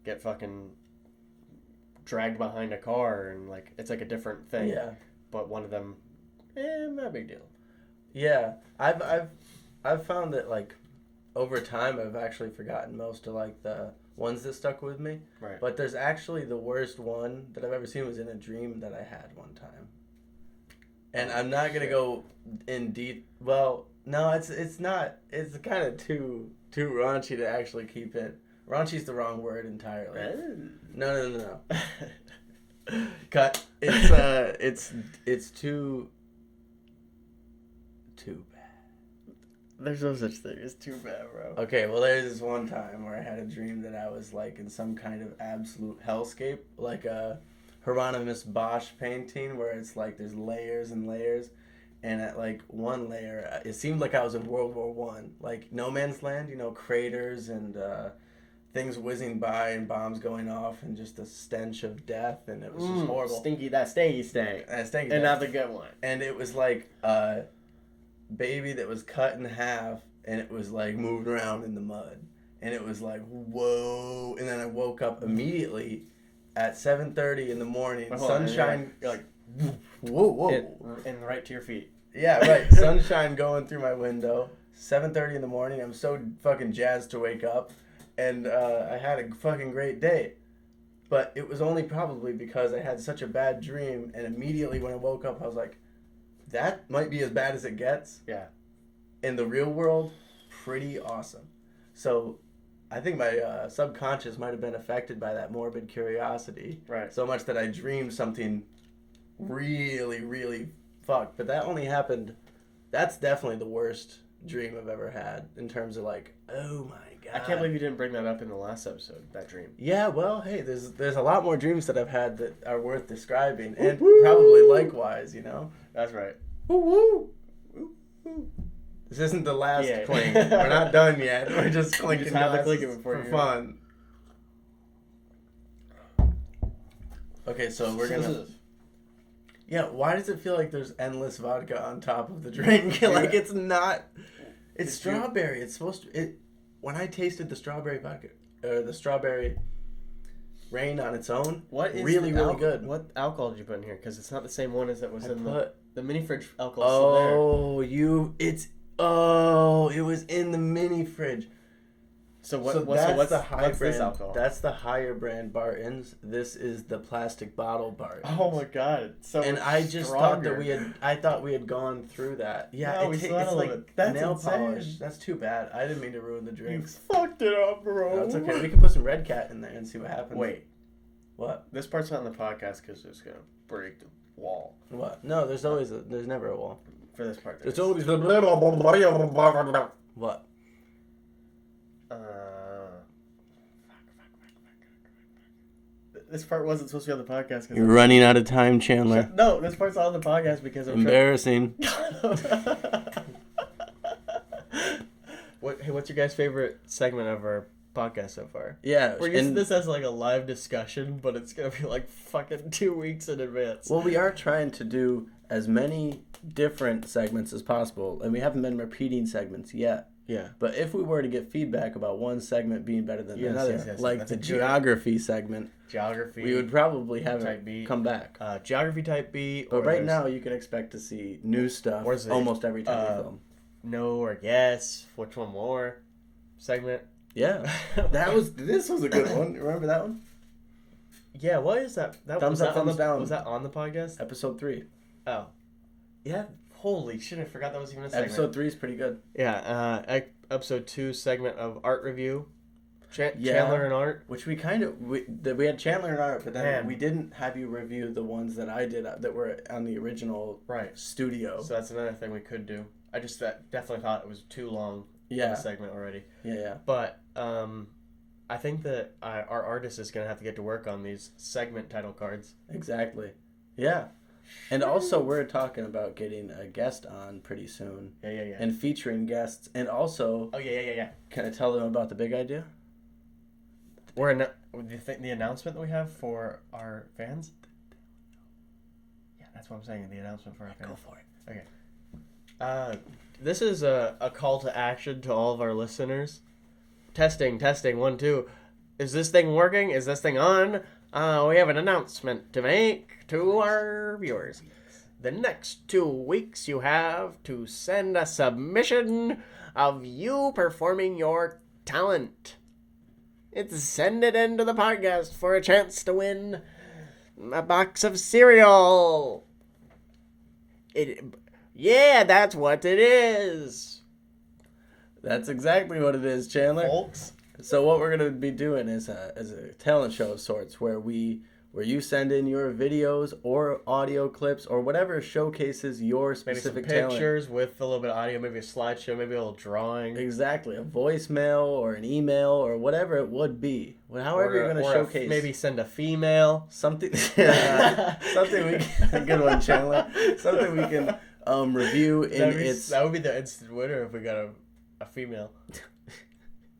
get fucking dragged behind a car and like it's like a different thing. Yeah. But one of them, not a big deal. Yeah, I've found that like over time I've actually forgotten most of like the ones that stuck with me. Right. But there's actually the worst one that I've ever seen was in a dream that I had one time. And I'm not gonna go in deep. Well, no, it's not. It's kind of too raunchy to actually keep it. Raunchy's the wrong word entirely. No. Cut. It's too bad. There's no such thing. It's too bad, bro. Okay, well there's this one time where I had a dream that I was like in some kind of absolute hellscape, like a Hieronymus Bosch painting where it's like there's layers and layers, and at like one layer it seemed like I was in World War One, like no man's land, craters and things whizzing by and bombs going off and just a stench of death, and it was just horrible. Stinky, that stinky stank. And not the good one. And it was like a baby that was cut in half, and it was like moved around in the mud, and it was like whoa. And then I woke up immediately at 7:30 in the morning. Wait, hold on, Sunshine. you're like Whoa. and right to your feet. Yeah, right. Sunshine going through my window. 7:30 in the morning. I'm so fucking jazzed to wake up, and I had a fucking great day. But it was only probably because I had such a bad dream, and immediately when I woke up, I was like, that might be as bad as it gets. Yeah. In the real world, pretty awesome. So I think my subconscious might have been affected by that morbid curiosity. Right. So much that I dreamed something really, really fucked. But that only happened, that's definitely the worst dream I've ever had in terms of like, oh my God. I can't believe you didn't bring that up in the last episode, that dream. Yeah, well, hey, there's a lot more dreams that I've had that are worth describing. And probably likewise, That's right. Woo woo. This isn't the last clink. We're not done yet. We're just clinking have the glasses clinking before for you- fun. Okay, so we're gonna. Yeah, why does it feel like there's endless vodka on top of the drink? Like it's not. It's strawberry. It's supposed to. When I tasted the strawberry vodka, or the strawberry rain on its own, What is really good. What alcohol did you put in here? Because it's not the same one as that was I in put. the mini fridge alcohol. It was in the mini fridge. So So what's the high what's brand. this alcohol? That's the higher brand Barton's. This is the plastic bottle Barton's. Oh my god! So And much I just stronger. thought we had gone through that. Yeah, No, we still had it's a like little bit. That's nail insane. polish. That's too bad. I didn't mean to ruin the You drinks. fucked it up, bro. No, it's okay. We can put some Red Cat in there and see what happens. Wait, What? this part's not in the podcast because it's gonna break the wall. What? No, there's never a wall. For this part, There's there is. always what? This part wasn't supposed to be on the podcast. You're running out of time, Chandler. No, this part's on the podcast because I'm Embarrassing. What's your guys' favorite segment of our podcast so far? Yeah. We're using this as like a live discussion, but it's gonna be like fucking 2 weeks in advance. Well, we are trying to do as many different segments as possible, and we haven't been repeating segments yet. Yeah. But if we were to get feedback about one segment being better than another, like that's the a good- geography segment, Geography. we would probably have Type it B. come back. Geography type B. But or right there's now, you can expect to see new stuff Or is it, almost every time we film. no or yes. Which one more? Segment. Yeah. This was a good one. Remember that one? Yeah. What is that? Thumbs up, thumbs down. Was that on the podcast? Episode 3. Oh. Yeah. Holy shit! I forgot that was even a segment. Episode 3 is pretty good. Yeah. Episode 2 segment of art review. Chandler and art. Which we had Chandler and art, but then Man. we didn't have you review the ones that I did that were on the original studio. So that's another thing we could do. I just definitely thought it was too long. Yeah. In the segment already. Yeah. But I think that our artist is gonna have to get to work on these segment title cards. Exactly. Yeah. And also, we're talking about getting a guest on pretty soon. Yeah. And featuring guests. And also... Oh, yeah. Can I tell them about the big idea? The announcement that we have for our fans? Yeah, that's what I'm saying. The announcement for our fans. Go for it. Okay. This is a call to action to all of our listeners. Testing, 1, 2. Is this thing working? Is this thing on? We have an announcement to make to our viewers. The next 2 weeks you have to send a submission of you performing your talent. It's send it into the podcast for a chance to win a box of cereal. Yeah, that's what it is. That's exactly what it is, Chandler. Folks. So what we're going to be doing is a talent show of sorts where you send in your videos or audio clips or whatever showcases your specific maybe some talent. pictures with a little bit of audio, maybe a slideshow, maybe a little drawing. Exactly. A voicemail or an email or whatever it would be. However you're going to showcase. Maybe send a female. Something something we can... Good one, Chandler. Something we can review in its... That would be the instant winner if we got a female.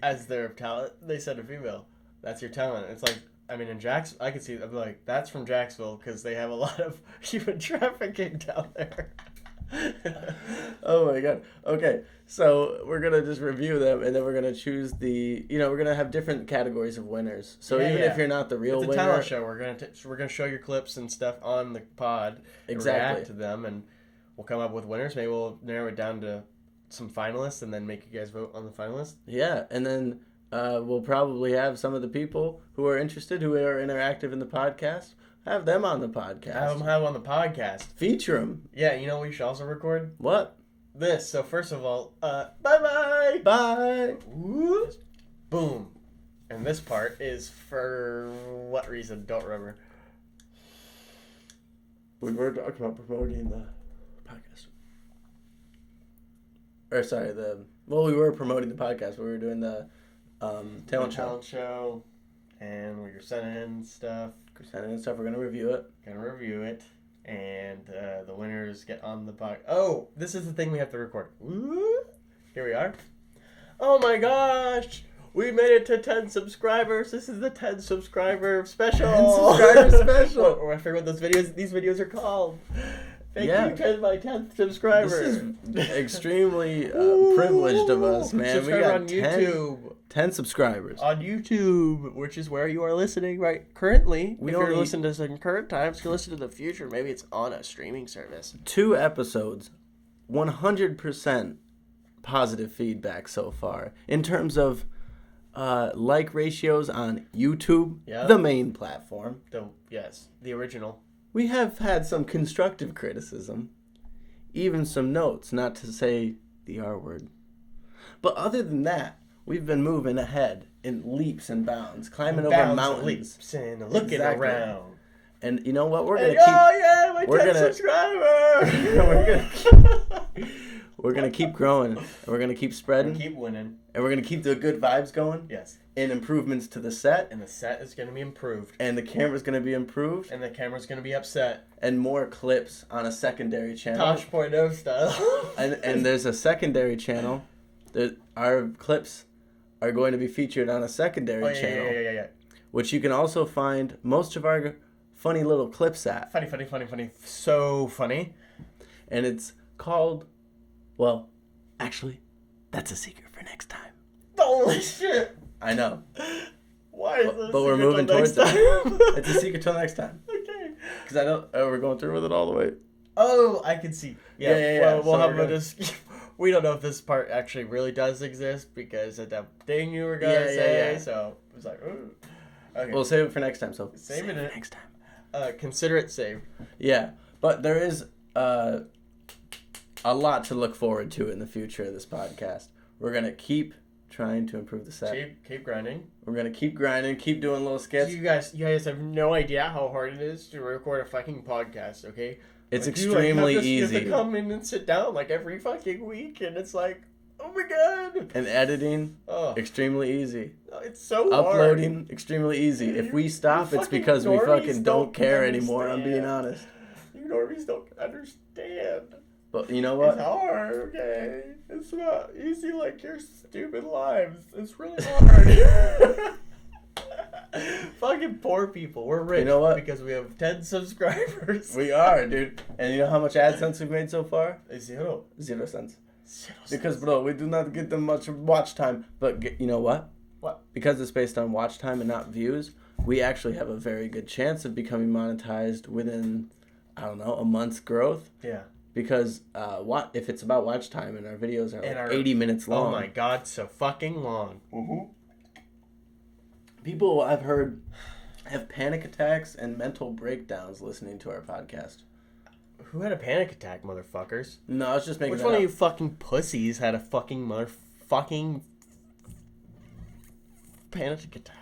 As their talent, they send a female. That's your talent. It's like... I mean, in I could see, I'd be like, that's from Jacksville, because they have a lot of human trafficking down there. Oh my god. Okay, so we're going to just review them, and then we're going to choose we're going to have different categories of winners. So if you're not the real winner... It's a talent show. We're going to show your clips and stuff on the pod. Exactly. React to them, and we'll come up with winners. Maybe we'll narrow it down to some finalists, and then make you guys vote on the finalists. Yeah, and then... we'll probably have some of the people who are interested, who are interactive in the podcast, have them on the podcast. Have them on the podcast. Feature them. Yeah, you know what we should also record? What? This. So first of all, bye-bye. Bye. Whoop. Boom. And this part is for what reason? Don't remember. We were talking about promoting the podcast. Or sorry, we were promoting the podcast. We were doing the talent show, and we were sending in stuff. We're going to review it. And the winners get on the podcast. Oh, this is the thing we have to record. Woo! Here we are. Oh my gosh! We made it to 10 subscribers. This is the 10 subscriber special. 10 subscriber special. Or I forget what these videos are called. Thank you to my 10th subscriber. This is extremely privileged of us, man. Subscribe we got on YouTube. 10 subscribers. On YouTube, which is where you are listening right currently. If you're listening to this in current times, you listen to the future. Maybe it's on a streaming service. 2 episodes, 100% positive feedback so far. In terms of like ratios on YouTube, the main platform. The original. We have had some constructive criticism, even some notes, not to say the R word. But other than that, we've been moving ahead in leaps and bounds, climbing over mountains. Leaps and looking around. And you know what? We're gonna keep. We're gonna keep growing. And we're gonna keep spreading. Keep winning. And we're gonna keep the good vibes going. Yes. in improvements to the set. And the set is going to be improved. And the camera's going to be improved. And the camera's going to be upset. And more clips on a secondary channel. Tosh.0 style. and there's a secondary channel. Our clips are going to be featured on a secondary channel. Yeah. Which you can also find most of our funny little clips at. Funny. So funny. And it's called... Well, actually, that's a secret for next time. Holy shit. I know. Why is this? But we're moving towards it. It's a secret till next time. Okay. Because I don't. Oh, we're going through with it all the way. Oh, I can see. Yeah. Well, we'll So have a we don't know if this part actually really does exist because of that thing you were gonna say. Yeah. So it was like, ooh. Okay. We'll save it for next time. So Save it next time. Consider it saved. Yeah, but there is a lot to look forward to in the future of this podcast. We're gonna keep trying to improve the set. Keep grinding. We're gonna keep grinding, keep doing little skits. You guys have no idea how hard it is to record a fucking podcast. Okay, It's like, extremely easy. You have easy. to come in and sit down like every fucking week, and it's like, oh my god. And editing, Oh, extremely easy. it's so Uploading, extremely easy. If we stop, it's fucking because we normies fucking don't care understand. anymore. I'm being honest. You normies don't understand. But you know It's what? hard, okay? It's not easy like your stupid lives. It's really hard. Fucking poor people. We're rich. You know what? Because we have 10 subscribers. We are, dude. And you know how much AdSense we've made so far? 0. 0 cents. 0 Because, bro, we do not get them much watch time. But you know what? What? Because it's based on watch time and not views, we actually have a very good chance of becoming monetized within, I don't know, a month's growth. Yeah. Because if it's about watch time and our videos are And like our- 80 minutes long. Oh my god, so fucking long. Mm-hmm. People I've heard have panic attacks and mental breakdowns listening to our podcast. Who had a panic attack, motherfuckers? No, I was just making Which that one up. of you fucking pussies had a fucking motherfucking panic attack?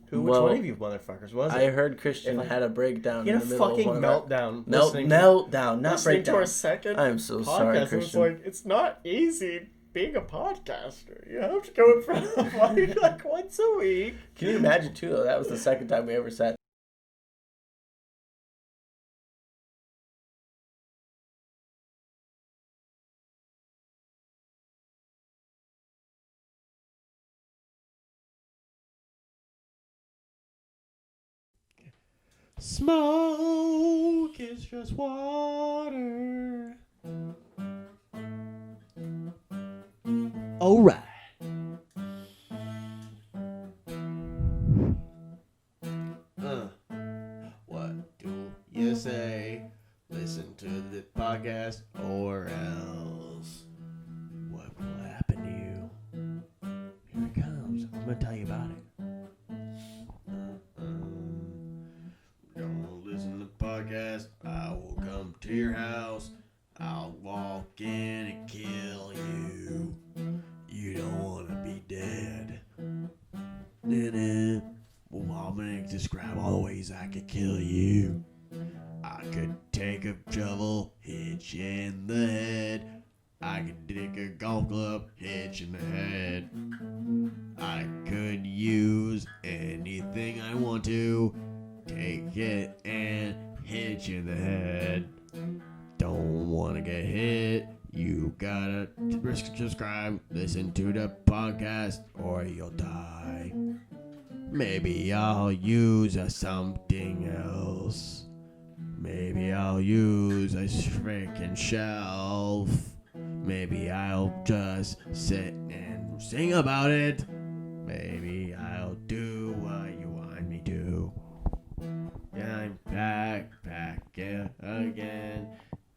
Which Well, one of you motherfuckers was it? I heard Christian If I- had a breakdown He in had the a middle of fucking one of our... meltdown. Meltdown, not listening to our breakdown. second I am so podcast. sorry, And Christian. it's like, it's not easy being a podcaster. You have to go in front of a mic like once a week. Can you imagine, too, though? That was the second time we ever sat. Smoke is just water. All right. What do you say? Listen to the podcast or else. What will happen to you? Here it comes. I'm going to tell you about it. Don't listen to the podcast. I will come to your house. I'll walk in and kill you. You don't want to be dead. Well, I'm going to describe all the ways I could kill you. I could take a shovel, hit you in the head. I could take a golf club, hit you in the head. I could use anything I want to. Take it and hit you in the head. Don't want to get hit. You gotta subscribe, listen to the podcast, or you'll die. Maybe I'll use something else. Maybe I'll use a freaking shelf. Maybe I'll just sit and sing about it. Maybe I'll do what you want me to. Yeah, I'm back again.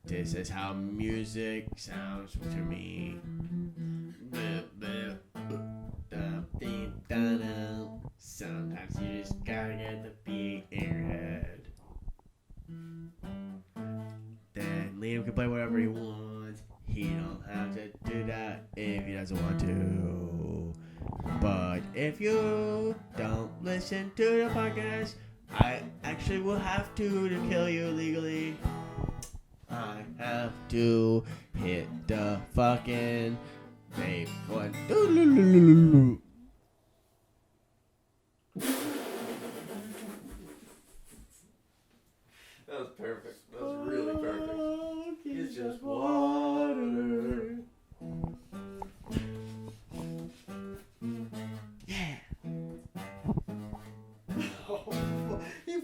This is how music sounds to me. Sometimes you just gotta get the beat in your head. Then Liam can play whatever he wants. He don't have to do that if he doesn't want to. But if you don't listen to the podcast, I actually will have to kill you legally. I have to hit the fucking vape one.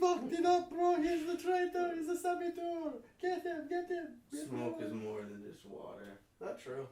fucked it up, bro. He's the traitor. He's a saboteur. Get him. Get him. Smoke is more than just water. Not true.